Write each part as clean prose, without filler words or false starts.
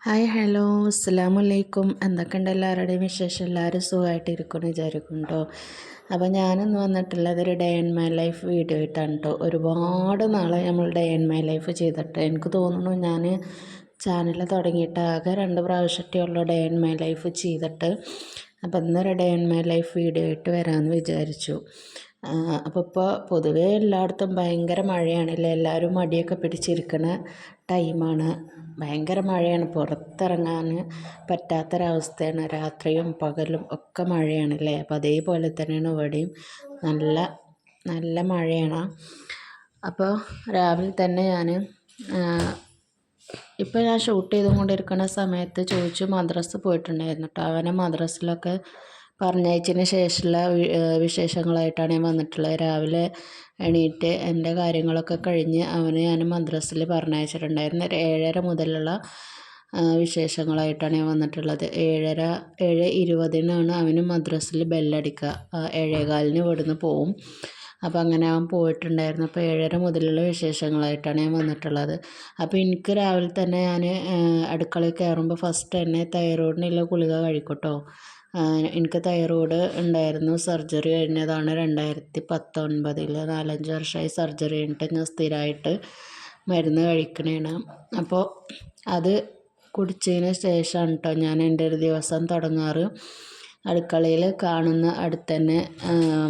Hi hello അസ്സലാമലൈക്കും. എന്തൊക്കെയുണ്ട് എല്ലാവരുടെയും വിശേഷം? എല്ലാവരും സുഖമായിട്ടിരിക്കുമെന്ന് വിചാരിക്കുന്നുണ്ടോ? അപ്പോൾ ഞാനിന്ന് വന്നിട്ടുള്ളത് ഒരു day in my life video ആയിട്ടാണ് കേട്ടോ. ഒരുപാട് നാളെ നമ്മൾ ഡേ ഇൻ മൈ ലൈഫ് ചെയ്തിട്ട് എനിക്ക് തോന്നുന്നു ഞാൻ ചാനൽ തുടങ്ങിയിട്ട് ആകെ 2 പ്രാവശ്യമൊക്കെ ഉള്ളൂ ഡേ ഇൻ മൈ ലൈഫ് ചെയ്തിട്ട്. അപ്പോൾ ഇന്നൊരു day in my life video ആയിട്ട് വരാമെന്ന് വിചാരിച്ചു. അപ്പോൾ ഇപ്പോൾ പൊതുവേ എല്ലായിടത്തും ഭയങ്കര മഴയാണല്ലേ, എല്ലാവരും മടിയൊക്കെ പിടിച്ചിരിക്കുന്ന ടൈമാണ്. ഭയങ്കര മഴയാണ്, പുറത്തിറങ്ങാൻ പറ്റാത്തൊരവസ്ഥയാണ്. രാത്രിയും പകലും ഒക്കെ മഴയാണല്ലേ. അപ്പോൾ അതേപോലെ തന്നെയാണ് ഇവിടെയും നല്ല നല്ല മഴയാണ്. അപ്പോൾ രാവിലെ തന്നെ ഇപ്പോൾ ഞാൻ ഷൂട്ട് ചെയ്തുകൊണ്ടിരിക്കുന്ന സമയത്ത് ചോദിച്ചു മദ്രസ പോയിട്ടുണ്ടായിരുന്നു കേട്ടോ. അവനെ മദ്രസയിലൊക്കെ പറഞ്ഞയച്ചതിന് ശേഷമുള്ള വിശേഷങ്ങളായിട്ടാണ് ഞാൻ വന്നിട്ടുള്ളത്. രാവിലെ എണീറ്റ് എൻ്റെ കാര്യങ്ങളൊക്കെ കഴിഞ്ഞ് അവനെ ഞാൻ മദ്രസയിൽ പറഞ്ഞയച്ചിട്ടുണ്ടായിരുന്നു. 7:30 മുതലുള്ള വിശേഷങ്ങളായിട്ടാണ് ഞാൻ വന്നിട്ടുള്ളത്. 7:20 അവന് മദ്രസയിൽ ബെല്ലടിക്കുക. 7:15 ഇവിടുന്ന് പോവും. അപ്പോൾ അങ്ങനെ അവൻ പോയിട്ടുണ്ടായിരുന്നു. അപ്പോൾ 7:30 മുതലുള്ള വിശേഷങ്ങളായിട്ടാണ് ഞാൻ വന്നിട്ടുള്ളത്. അപ്പോൾ എനിക്ക് രാവിലെ തന്നെ ഞാൻ അടുക്കളയിൽ കയറുമ്പോൾ ഫസ്റ്റ് തന്നെ തൈറോയിഡിനുള്ള ഗുളിക കഴിക്കും കേട്ടോ. എനിക്ക് തൈറോയ്ഡ് ഉണ്ടായിരുന്നു. സർജറി കഴിഞ്ഞതാണ് 2019. 4-5 വർഷമായി സർജറി കഴിഞ്ഞിട്ട് ഞാൻ സ്ഥിരമായിട്ട് മരുന്ന് കഴിക്കണേണ്. അപ്പോൾ അത് കുടിച്ചതിന് ശേഷമാണ് കേട്ടോ ഞാൻ എൻ്റെ ഒരു ദിവസം തുടങ്ങാറ്. അടുക്കളയിൽ കാണുന്ന അടുത്ത് തന്നെ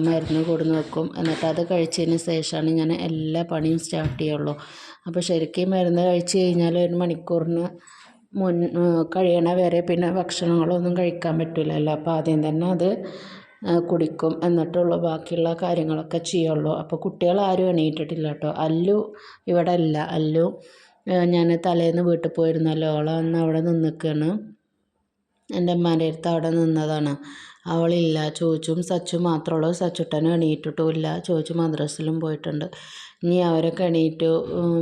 മരുന്ന് കൊടുന്ന് വെക്കും. എന്നിട്ട് അത് കഴിച്ചതിന് ശേഷമാണ് ഞാൻ എല്ലാ പണിയും സ്റ്റാർട്ട് ചെയ്യുള്ളൂ. അപ്പോൾ ശരിക്കും മരുന്ന് കഴിച്ച് കഴിഞ്ഞാൽ 1 മണിക്കൂറിന് കഴിയണ വരെ പിന്നെ ഭക്ഷണങ്ങളൊന്നും കഴിക്കാൻ പറ്റില്ലല്ലോ. അപ്പോൾ ആദ്യം തന്നെ അത് കുടിക്കും, എന്നിട്ടുള്ളൂ ബാക്കിയുള്ള കാര്യങ്ങളൊക്കെ ചെയ്യുള്ളൂ. അപ്പോൾ കുട്ടികളാരും എണീറ്റിട്ടില്ല കേട്ടോ. അല്ലു ഇവിടെ അല്ല. അല്ലു ഞാൻ തലേന്ന് വീട്ടിൽ പോയിരുന്നല്ലോ, അവൾ അന്ന് അവിടെ നിൽക്കുകയാണ്. എൻ്റെ അമ്മാൻ്റെ അടുത്ത് അവിടെ നിന്നതാണ്. അവളില്ല. ചോദിച്ചും സച്ചും മാത്രമേ ഉള്ളൂ. സച്ചുട്ടനും എണീറ്റിട്ടുമില്ല. ചോദിച്ചു മദ്രസയിലും പോയിട്ടുണ്ട്. ഇനി അവരൊക്കെ എണീറ്റ്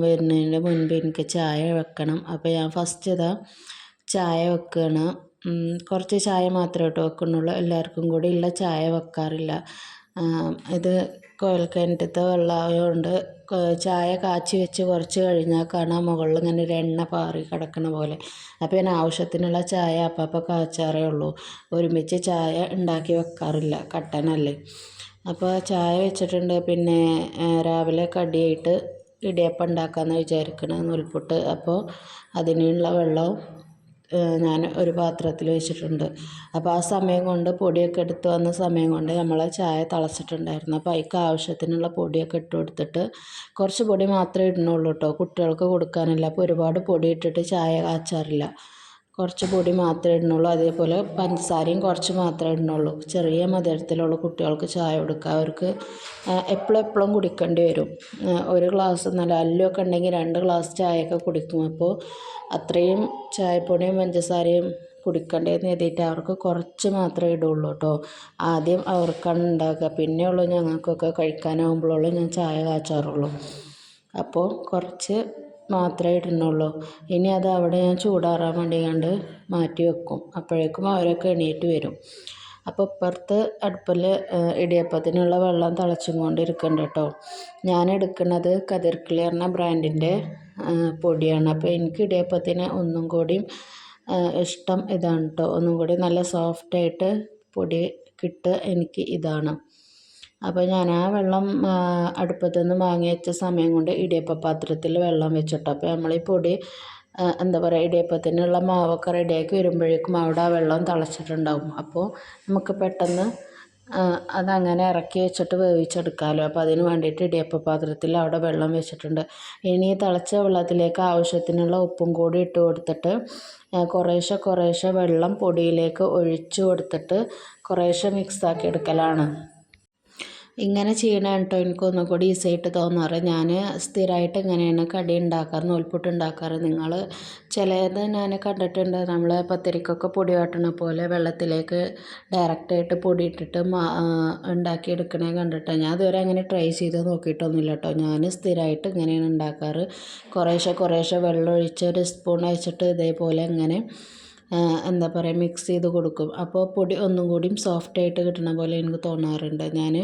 വരുന്നതിൻ്റെ മുൻപ് എനിക്ക് ചായ വെക്കണം. അപ്പോൾ ഞാൻ ഫസ്റ്റ് ചായ വെക്കുകയാണ്. കുറച്ച് ചായ മാത്രമേ കേട്ടോ വെക്കുന്നുള്ളൂ. എല്ലാവർക്കും കൂടി ഉള്ള ചായ വെക്കാറില്ല. ഇത് കുഴൽക്കിണറ്റത്തെ വെള്ളമായതുകൊണ്ട് ചായ കാച്ചി വെച്ച് കുറച്ച് കഴിഞ്ഞാൽ കാണാൻ മുകളിൽ ഇങ്ങനെ ഒരു എണ്ണ പാറി കിടക്കണ പോലെ. അപ്പോൾ ഞാൻ ആവശ്യത്തിനുള്ള ചായ അപ്പം കാച്ചാറേ ഉള്ളൂ. ഒരുമിച്ച് ചായ ഉണ്ടാക്കി വെക്കാറില്ല, കട്ടനല്ലേ. അപ്പോൾ ചായ വെച്ചിട്ടുണ്ട്. പിന്നെ രാവിലെ കടിയായിട്ട് ഇടിയപ്പം ഉണ്ടാക്കാമെന്ന് വിചാരിക്കണം, നൂൽപുട്ട്. അപ്പോൾ അതിനുള്ള വെള്ളവും ഞാൻ ഒരു പാത്രത്തിൽ വെച്ചിട്ടുണ്ട്. അപ്പോൾ ആ സമയം കൊണ്ട് പൊടിയൊക്കെ എടുത്ത് വന്ന സമയം കൊണ്ട് നമ്മൾ ചായ തിളച്ചിട്ടുണ്ടായിരുന്നു. അപ്പോൾ അതിലേക്ക് ആവശ്യത്തിനുള്ള പൊടിയൊക്കെ ഇട്ട് കൊടുത്തിട്ട് കുറച്ച് പൊടി മാത്രമേ ഇടുന്നുള്ളൂ കേട്ടോ, കുട്ടികൾക്ക് കൊടുക്കാനല്ല. അപ്പോൾ ഒരുപാട് പൊടി ഇട്ടിട്ട് ചായ കാച്ചാറില്ല. കുറച്ച് പൊടി മാത്രമേ ഇടുന്നുള്ളൂ. അതേപോലെ പഞ്ചസാരയും കുറച്ച് മാത്രമേ ഇടുന്നുള്ളൂ. ചെറിയ മധുരത്തിലുള്ള കുട്ടികൾക്ക് ചായ കൊടുക്കുക. അവർക്ക് എപ്പോഴും കുടിക്കേണ്ടി വരും. ഒരു ഗ്ലാസ് നല്ല അല്ലൊക്കെ ഉണ്ടെങ്കിൽ 2 ഗ്ലാസ് ചായയൊക്കെ കുടിക്കും. അപ്പോൾ അത്രയും ചായപ്പൊടിയും പഞ്ചസാരയും കുടിക്കേണ്ടതെന്ന് എഴുതിയിട്ട് അവർക്ക് കുറച്ച് മാത്രമേ ഇടുള്ളൂ കേട്ടോ. ആദ്യം അവർക്കാണ് ഉണ്ടാക്കുക, പിന്നെയുള്ളൂ ഞങ്ങൾക്കൊക്കെ കഴിക്കാനാകുമ്പോഴുള്ളൂ ഞാൻ ചായ കാച്ചാറുള്ളൂ. അപ്പോൾ കുറച്ച് മാത്രമേ ഇടുന്നുള്ളൂ. ഇനി അത് അവിടെ ഞാൻ ചൂടാറാൻ വേണ്ടി കണ്ട് മാറ്റി വെക്കും. അപ്പോഴേക്കും അവരൊക്കെ എണീറ്റ് വരും. അപ്പോൾ ഇപ്പുറത്ത് അടുപ്പിൽ ഇടിയപ്പത്തിനുള്ള വെള്ളം തിളച്ചും കൊണ്ടിരിക്കുന്നുണ്ട് കേട്ടോ. ഞാൻ എടുക്കുന്നത് കതിർക്കിളി എന്ന ബ്രാൻഡിൻ്റെ പൊടിയാണ്. അപ്പോൾ എനിക്ക് ഇടിയപ്പത്തിന് ഒന്നും കൂടി ഇഷ്ടം ഇതാണ് കേട്ടോ. ഒന്നും കൂടി നല്ല സോഫ്റ്റായിട്ട് പൊടി കിട്ടുക എനിക്ക് ഇതാണ്. അപ്പോൾ ഞാൻ ആ വെള്ളം അടുപ്പത്തു നിന്ന് വാങ്ങി വെച്ച സമയം കൊണ്ട് ഇടിയപ്പ പാത്രത്തിൽ വെള്ളം വെച്ചിട്ടു. അപ്പോൾ നമ്മൾ ഈ പൊടി എന്താ പറയുക, ഇടിയപ്പത്തിനുള്ള മാവൊക്കെ റെഡിയാക്കി വരുമ്പോഴേക്കും അവിടെ ആ വെള്ളം തിളച്ചിട്ടുണ്ടാവും. അപ്പോൾ നമുക്ക് പെട്ടെന്ന് അതങ്ങനെ ഇറക്കി വെച്ചിട്ട് വേവിച്ചെടുക്കാമല്ലോ. അപ്പോൾ അതിന് വേണ്ടിയിട്ട് ഇടിയപ്പ പാത്രത്തിൽ അവിടെ വെള്ളം വെച്ചിട്ടുണ്ട്. ഇനി തിളച്ച വെള്ളത്തിലേക്ക് ആവശ്യത്തിനുള്ള ഉപ്പും കൂടി ഇട്ട് കൊടുത്തിട്ട് കുറേശ്ശെ വെള്ളം പൊടിയിലേക്ക് ഒഴിച്ചു കൊടുത്തിട്ട് കുറേശ്ശെ മിക്സാക്കി എടുക്കലാണ്. ഇങ്ങനെ ചെയ്യണതാണ് കേട്ടോ എനിക്കൊന്നും കൂടി ഈസി ആയിട്ട് തോന്നാറ്. ഞാൻ സ്ഥിരമായിട്ട് ഇങ്ങനെയാണ് കടി ഉണ്ടാക്കാറ്, നൂൽപുട്ട് ഉണ്ടാക്കാറ്. നിങ്ങൾ ചിലത് ഞാൻ കണ്ടിട്ടുണ്ട്, നമ്മൾ പത്തിരിക്കൊക്കെ പൊടി വാട്ടണ പോലെ വെള്ളത്തിലേക്ക് ഡയറക്റ്റായിട്ട് പൊടി ഇട്ടിട്ട് ഉണ്ടാക്കിയെടുക്കണേ കണ്ടിട്ട്. ഞാൻ ഇതുവരെ അങ്ങനെ ട്രൈ ചെയ്ത് നോക്കിയിട്ടൊന്നുമില്ല കേട്ടോ. ഞാൻ സ്ഥിരമായിട്ട് ഇങ്ങനെയാണ് ഉണ്ടാക്കാറ്. കുറേശ്ശെ വെള്ളം ഒഴിച്ച് 1 സ്പൂൺ വെച്ചിട്ട് ഇതേപോലെ ഇങ്ങനെ എന്താ പറയുക മിക്സ് ചെയ്ത് കൊടുക്കും. അപ്പോൾ പൊടി ഒന്നും കൂടിയും സോഫ്റ്റായിട്ട് കിട്ടണ പോലെ എനിക്ക് തോന്നാറുണ്ട്. ഞാൻ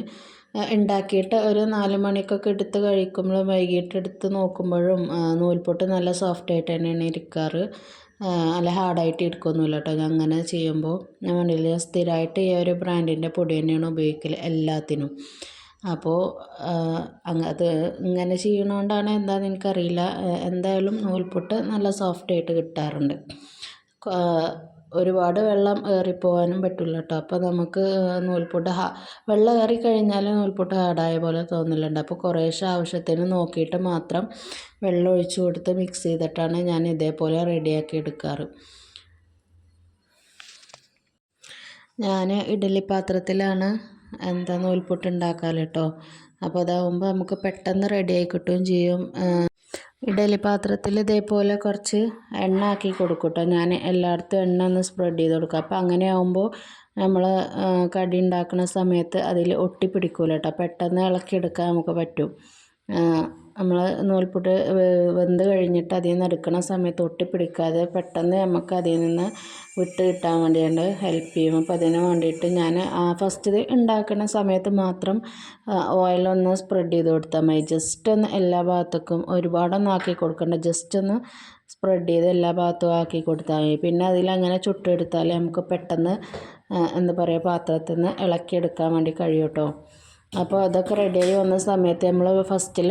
ഉണ്ടാക്കിയിട്ട് ഒരു 4 മണിക്കൊക്കെ എടുത്ത് കഴിക്കുമ്പോഴും വൈകിട്ട് എടുത്ത് നോക്കുമ്പോഴും നൂൽപുട്ട് നല്ല സോഫ്റ്റായിട്ട് തന്നെയാണ് ഇരിക്കാറ്. നല്ല ഹാർഡായിട്ട് ഇരിക്കുകയൊന്നുമില്ല കേട്ടോ. ഞാൻ അങ്ങനെ ചെയ്യുമ്പോൾ ഞാൻ കണ്ടില്ല, സ്ഥിരമായിട്ട് ഈ ഒരു ബ്രാൻഡിൻ്റെ പൊടി തന്നെയാണ് ഉപയോഗിക്കൽ എല്ലാത്തിനും. അപ്പോൾ അത് ഇങ്ങനെ ചെയ്യണോണ്ടാണ് എന്താണെന്ന് എനിക്കറിയില്ല. എന്തായാലും നൂൽപുട്ട് നല്ല സോഫ്റ്റായിട്ട് കിട്ടാറുണ്ട്. ഒരുപാട് വെള്ളം ഏറിപ്പോകാനും പറ്റില്ല കേട്ടോ. അപ്പോൾ നമുക്ക് നൂൽപുട്ട് വെള്ളം ഏറിക്കഴിഞ്ഞാൽ നൂൽപുട്ട് ഹാർഡായ പോലെ തോന്നലുണ്ട്. അപ്പോൾ കുറേശ്ശെ ആവശ്യത്തിന് നോക്കിയിട്ട് മാത്രം വെള്ളം ഒഴിച്ച് കൊടുത്ത് മിക്സ് ചെയ്തിട്ടാണ് ഞാൻ ഇതേപോലെ റെഡിയാക്കി എടുക്കാറ്. ഞാൻ ഇഡ്ഡലി പാത്രത്തിലാണ് നൂൽപുട്ട് ഉണ്ടാക്കാറ് കേട്ടോ. അപ്പോൾ അതാവുമ്പോൾ നമുക്ക് പെട്ടെന്ന് റെഡിയായി കിട്ടുകയും ചെയ്യും. ഇഡ്ഡലി പാത്രത്തിൽ ഇതേപോലെ കുറച്ച് എണ്ണ ആക്കി കൊടുക്കും കേട്ടോ. ഞാൻ എല്ലായിടത്തും എണ്ണ ഒന്ന് സ്പ്രെഡ് ചെയ്ത് കൊടുക്കുക. അപ്പോൾ അങ്ങനെ ആകുമ്പോൾ നമ്മൾ കടി ഉണ്ടാക്കുന്ന സമയത്ത് അതിൽ ഒട്ടിപ്പിടിക്കില്ല കേട്ടോ. പെട്ടെന്ന് ഇളക്കിയെടുക്കാൻ നമുക്ക് പറ്റും. നമ്മൾ നൂൽപുട്ട് വെന്ത് കഴിഞ്ഞിട്ട് അതിൽ നിന്ന് എടുക്കുന്ന സമയത്ത് ഒട്ടിപ്പിടിക്കാതെ പെട്ടെന്ന് നമുക്ക് അതിൽ നിന്ന് വിട്ട് കിട്ടാൻ വേണ്ടിയിട്ട് ഹെൽപ്പ് ചെയ്യും. അപ്പോൾ അതിന് വേണ്ടിയിട്ട് ഞാൻ ഫസ്റ്റ് ഉണ്ടാക്കുന്ന സമയത്ത് മാത്രം ഓയിലൊന്ന് സ്പ്രെഡ് ചെയ്ത് കൊടുത്താൽ മതി. ജസ്റ്റ് ഒന്ന് എല്ലാ ഭാഗത്തേക്കും, ഒരുപാടൊന്നും ആക്കി കൊടുക്കണ്ട, ജസ്റ്റ് ഒന്ന് സ്പ്രെഡ് ചെയ്ത് എല്ലാ ഭാഗത്തും ആക്കി കൊടുത്താൽ മതി. പിന്നെ അതിലങ്ങനെ ചുട്ടെടുത്താൽ നമുക്ക് പെട്ടെന്ന് എന്താ പറയുക, പാത്രത്തിൽ നിന്ന് ഇളക്കിയെടുക്കാൻ വേണ്ടി കഴിയും കേട്ടോ. അപ്പോൾ അതൊക്കെ റെഡിയായി വന്ന സമയത്ത് നമ്മൾ ഫസ്റ്റിൽ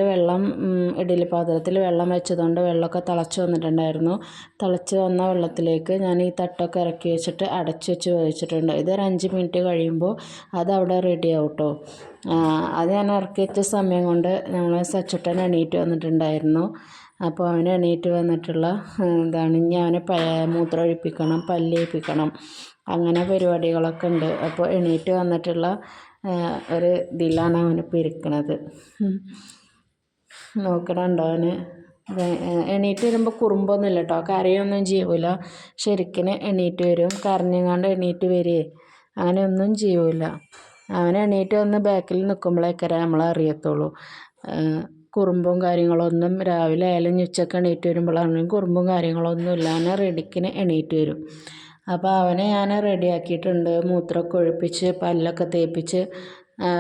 ഇഡ്ഡലി പാത്രത്തിൽ വെള്ളം വെച്ചതുകൊണ്ട് വെള്ളമൊക്കെ തിളച്ച് വന്നിട്ടുണ്ടായിരുന്നു. തിളച്ച് വന്ന വെള്ളത്തിലേക്ക് ഞാൻ ഈ തട്ടൊക്കെ ഇറക്കി വെച്ചിട്ട് അടച്ച് വെച്ച് വേവിച്ചിട്ടുണ്ട്. ഇതൊരു 5 മിനിറ്റ് കഴിയുമ്പോൾ അതവിടെ റെഡിയാവും കേട്ടോ. അത് ഞാൻ ഇറക്കി വെച്ച സമയം കൊണ്ട് നമ്മൾ സച്ചുട്ടൻ എണീറ്റ് വന്നിട്ടുണ്ടായിരുന്നു. അപ്പോൾ അവന് എണീറ്റ് വന്നിട്ടുള്ള ഇതാണ്. ഇനി അവനെ മൂത്രം ഒഴിപ്പിക്കണം, പല്ലേൽപ്പിക്കണം, അങ്ങനെ പരിപാടികളൊക്കെ ഉണ്ട്. അപ്പോൾ എണീറ്റ് വന്നിട്ടുള്ള ഒരു ഇതിലാണ് അവനിപ്പോൾ ഇരിക്കണത്. നോക്കണുണ്ടോ അവന്? എണീറ്റ് വരുമ്പോൾ കുറുമ്പൊന്നുമില്ല കേട്ടോ. കരയൊന്നും ചെയ്യൂല. ശരിക്കിന് എണീറ്റ് വരും. കരഞ്ഞങ്ങാണ്ട് എണീറ്റ് വരികയെ അങ്ങനെയൊന്നും ചെയ്യൂല. അവൻ എണീറ്റ് വന്ന് ബാക്കിൽ നിൽക്കുമ്പോഴേക്കര നമ്മൾ അറിയത്തുള്ളൂ. കുറുമ്പും കാര്യങ്ങളൊന്നും രാവിലെ ആയാലും ഉച്ചക്ക് എണീറ്റ് വരുമ്പോഴാണെങ്കിലും കുറുമ്പും കാര്യങ്ങളൊന്നും ഇല്ല. അവനെ റെഡിക്കിന് എണീറ്റ് വരും. അപ്പോൾ അവനെ ഞാൻ റെഡിയാക്കിയിട്ടുണ്ട്. മൂത്രമൊക്കെ ഒഴിപ്പിച്ച് പല്ലൊക്കെ തേപ്പിച്ച്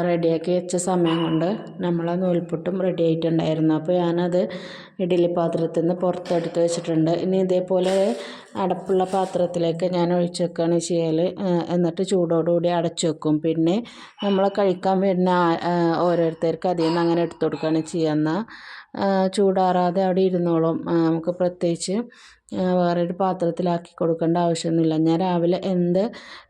റെഡിയാക്കി വെച്ച സമയം കൊണ്ട് നമ്മളെ നൂൽപുട്ടും റെഡി ആയിട്ടുണ്ടായിരുന്നു. അപ്പോൾ ഞാനത് ഇഡ്ഡലി പാത്രത്തിൽ നിന്ന് പുറത്തെടുത്ത് വെച്ചിട്ടുണ്ട്. ഇനി ഇതേപോലെ അടപ്പുള്ള പാത്രത്തിലേക്ക് ഞാൻ ഒഴിച്ച് വെക്കുകയാണ് ചെയ്യൽ. എന്നിട്ട് ചൂടോടുകൂടി അടച്ചു വെക്കും. പിന്നെ നമ്മൾ കഴിക്കാൻ വരുന്ന ഓരോരുത്തർക്ക് അതിൽ നിന്ന് അങ്ങനെ എടുത്തു കൊടുക്കുകയാണ് ചെയ്യുക. എന്നാൽ ചൂടാറാതെ അവിടെ ഇരുന്നോളും. നമുക്ക് പ്രത്യേകിച്ച് വേറൊരു പാത്രത്തിലാക്കി കൊടുക്കേണ്ട ആവശ്യമൊന്നുമില്ല. ഞാൻ രാവിലെ എന്ത്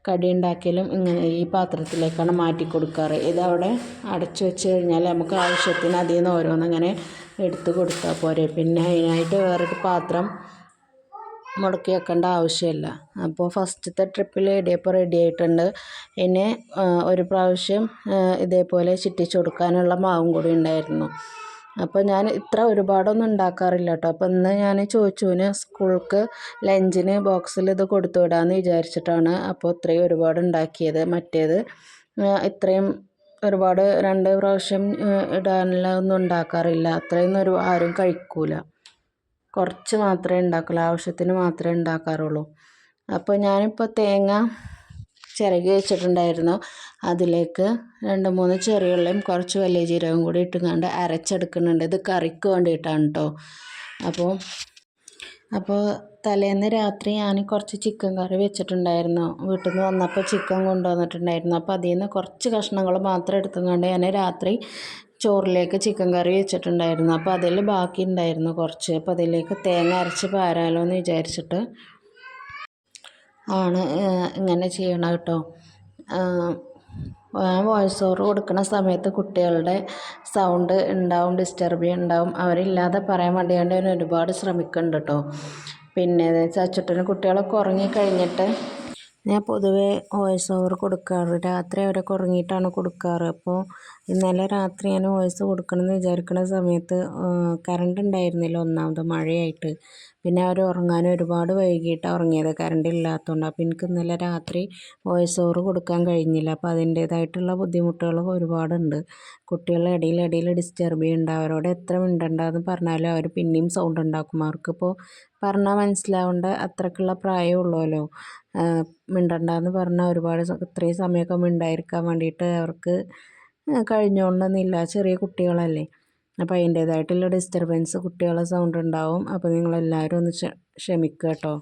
കടി ഉണ്ടാക്കിയാലും ഇങ്ങനെ ഈ പാത്രത്തിലേക്കാണ് മാറ്റി കൊടുക്കാറ്. ഇതവിടെ അടച്ചു വെച്ച് കഴിഞ്ഞാൽ നമുക്ക് ആവശ്യത്തിന് അതിൽ നിന്ന് ഓരോന്നിങ്ങനെ എടുത്ത് കൊടുത്താൽ പോരെ. പിന്നെ അതിനായിട്ട് വേറൊരു പാത്രം മുടക്കി വെക്കേണ്ട ആവശ്യമില്ല. അപ്പോൾ ഫസ്റ്റത്തെ ട്രിപ്പിൽ ഇടിയപ്പം റെഡി ആയിട്ടുണ്ട്. ഇനി ഒരു പ്രാവശ്യം ഇതേപോലെ ചുറ്റിച്ച് കൊടുക്കാനുള്ള മാവും കൂടി ഉണ്ടായിരുന്നു. അപ്പോൾ ഞാൻ ഇത്ര ഒരുപാടൊന്നും ഉണ്ടാക്കാറില്ല കേട്ടോ. അപ്പോൾ ഇന്ന് ഞാൻ ചോദിച്ചുവിന് സ്കൂൾക്ക് ലഞ്ചിന് ബോക്സിൽ ഇത് കൊടുത്തു വിടാമെന്ന് വിചാരിച്ചിട്ടാണ് അപ്പോൾ ഇത്രയും ഒരുപാട് ഉണ്ടാക്കിയത്. മറ്റേത് ഇത്രയും ഒരുപാട് 2 പ്രാവശ്യം ഇടാനുള്ള ഒന്നും ഉണ്ടാക്കാറില്ല. അത്രയൊന്നും ആരും കഴിക്കൂല. കുറച്ച് മാത്രമേ ഉണ്ടാക്കുള്ളൂ, ആവശ്യത്തിന് മാത്രമേ ഉണ്ടാക്കാറുള്ളൂ. അപ്പോൾ ഞാനിപ്പോൾ തേങ്ങ ചിരകി വെച്ചിട്ടുണ്ടായിരുന്നു. അതിലേക്ക് 2-3 ചെറിയ ഉള്ളിയും കുറച്ച് വലിയ ജീരകം കൂടി ഇട്ടുകൊണ്ട് അരച്ചെടുക്കുന്നുണ്ട്. ഇത് കറിക്ക് വേണ്ടിയിട്ടാണ് കേട്ടോ. അപ്പോൾ തലേന്ന് രാത്രി ഞാൻ കുറച്ച് ചിക്കൻ കറി വെച്ചിട്ടുണ്ടായിരുന്നു. വീട്ടിൽ നിന്ന് വന്നപ്പോൾ ചിക്കൻ കൊണ്ടുവന്നിട്ടുണ്ടായിരുന്നു. അപ്പോൾ അതിൽ നിന്ന് കുറച്ച് കഷ്ണങ്ങൾ മാത്രം എടുത്തുകൊണ്ട് ഞാൻ രാത്രി ചോറിലേക്ക് ചിക്കൻ കറി വെച്ചിട്ടുണ്ടായിരുന്നു. അപ്പോൾ അതിൽ ബാക്കി ഉണ്ടായിരുന്നു കുറച്ച്. അപ്പോൾ അതിലേക്ക് തേങ്ങ അരച്ച് പാരാലോ എന്ന് വിചാരിച്ചിട്ട് ആണ് ഇങ്ങനെ ചെയ്യണം കേട്ടോ. വോയിസ് ഓവർ കൊടുക്കുന്ന സമയത്ത് കുട്ടികളുടെ സൗണ്ട് ഉണ്ടാവും, ഡിസ്റ്റർബ് ഉണ്ടാവും. അവരില്ലാതെ പറയാൻ വേണ്ടിയാണ്ട് ഞാൻ ഒരുപാട് ശ്രമിക്കുന്നുണ്ട് കേട്ടോ. പിന്നെ ചച്ചുട്ടന് കുട്ടികളൊക്കെ ഉറങ്ങിക്കഴിഞ്ഞിട്ട് ഞാൻ പൊതുവേ വോയിസ് ഓവർ കൊടുക്കാറ് രാത്രി അവരൊക്കെ ഉറങ്ങിയിട്ടാണ് കൊടുക്കാറ്. അപ്പോൾ ഇന്നലെ രാത്രി ഞാൻ വോയിസ് കൊടുക്കണമെന്ന് വിചാരിക്കുന്ന സമയത്ത് കറണ്ട് ഉണ്ടായിരുന്നില്ല. ഒന്നാമത് മഴയായിട്ട്. പിന്നെ അവർ ഉറങ്ങാൻ ഒരുപാട് വൈകിയിട്ടാണ് ഉറങ്ങിയത്, കറണ്ട് ഇല്ലാത്തതുകൊണ്ട്. അപ്പോൾ എനിക്ക് ഇന്നലെ രാത്രി വോയിസ് ഓവർ കൊടുക്കാൻ കഴിഞ്ഞില്ല. അപ്പോൾ അതിൻ്റേതായിട്ടുള്ള ബുദ്ധിമുട്ടുകൾ ഒരുപാടുണ്ട്. കുട്ടികളെ ഇടയിൽ ഡിസ്റ്റർബ് ചെയ്യുന്നുണ്ട്. അവരോട് എത്ര മിണ്ടണ്ടെന്ന് പറഞ്ഞാലും അവർ പിന്നെയും സൗണ്ട് ഉണ്ടാക്കും. അവർക്കിപ്പോൾ പറഞ്ഞാൽ മനസ്സിലാവേണ്ട അത്രയ്ക്കുള്ള പ്രായമുള്ളൂല്ലോ. മിണ്ടണ്ടെന്ന് പറഞ്ഞാൽ ഒരുപാട് ഇത്രയും സമയമൊക്കെ മിണ്ടായിരിക്കാൻ വേണ്ടിയിട്ട് അവർക്ക് കഴിഞ്ഞോളണമെന്നില്ല. ചെറിയ കുട്ടികളല്ലേ. അപ്പോൾ അതിൻ്റേതായിട്ടുള്ള ഡിസ്റ്റർബൻസ്, കുട്ടികളെ സൗണ്ട് ഉണ്ടാവും. അപ്പോൾ നിങ്ങളെല്ലാവരും ഒന്ന് ക്ഷമിക്കുക കേട്ടോ.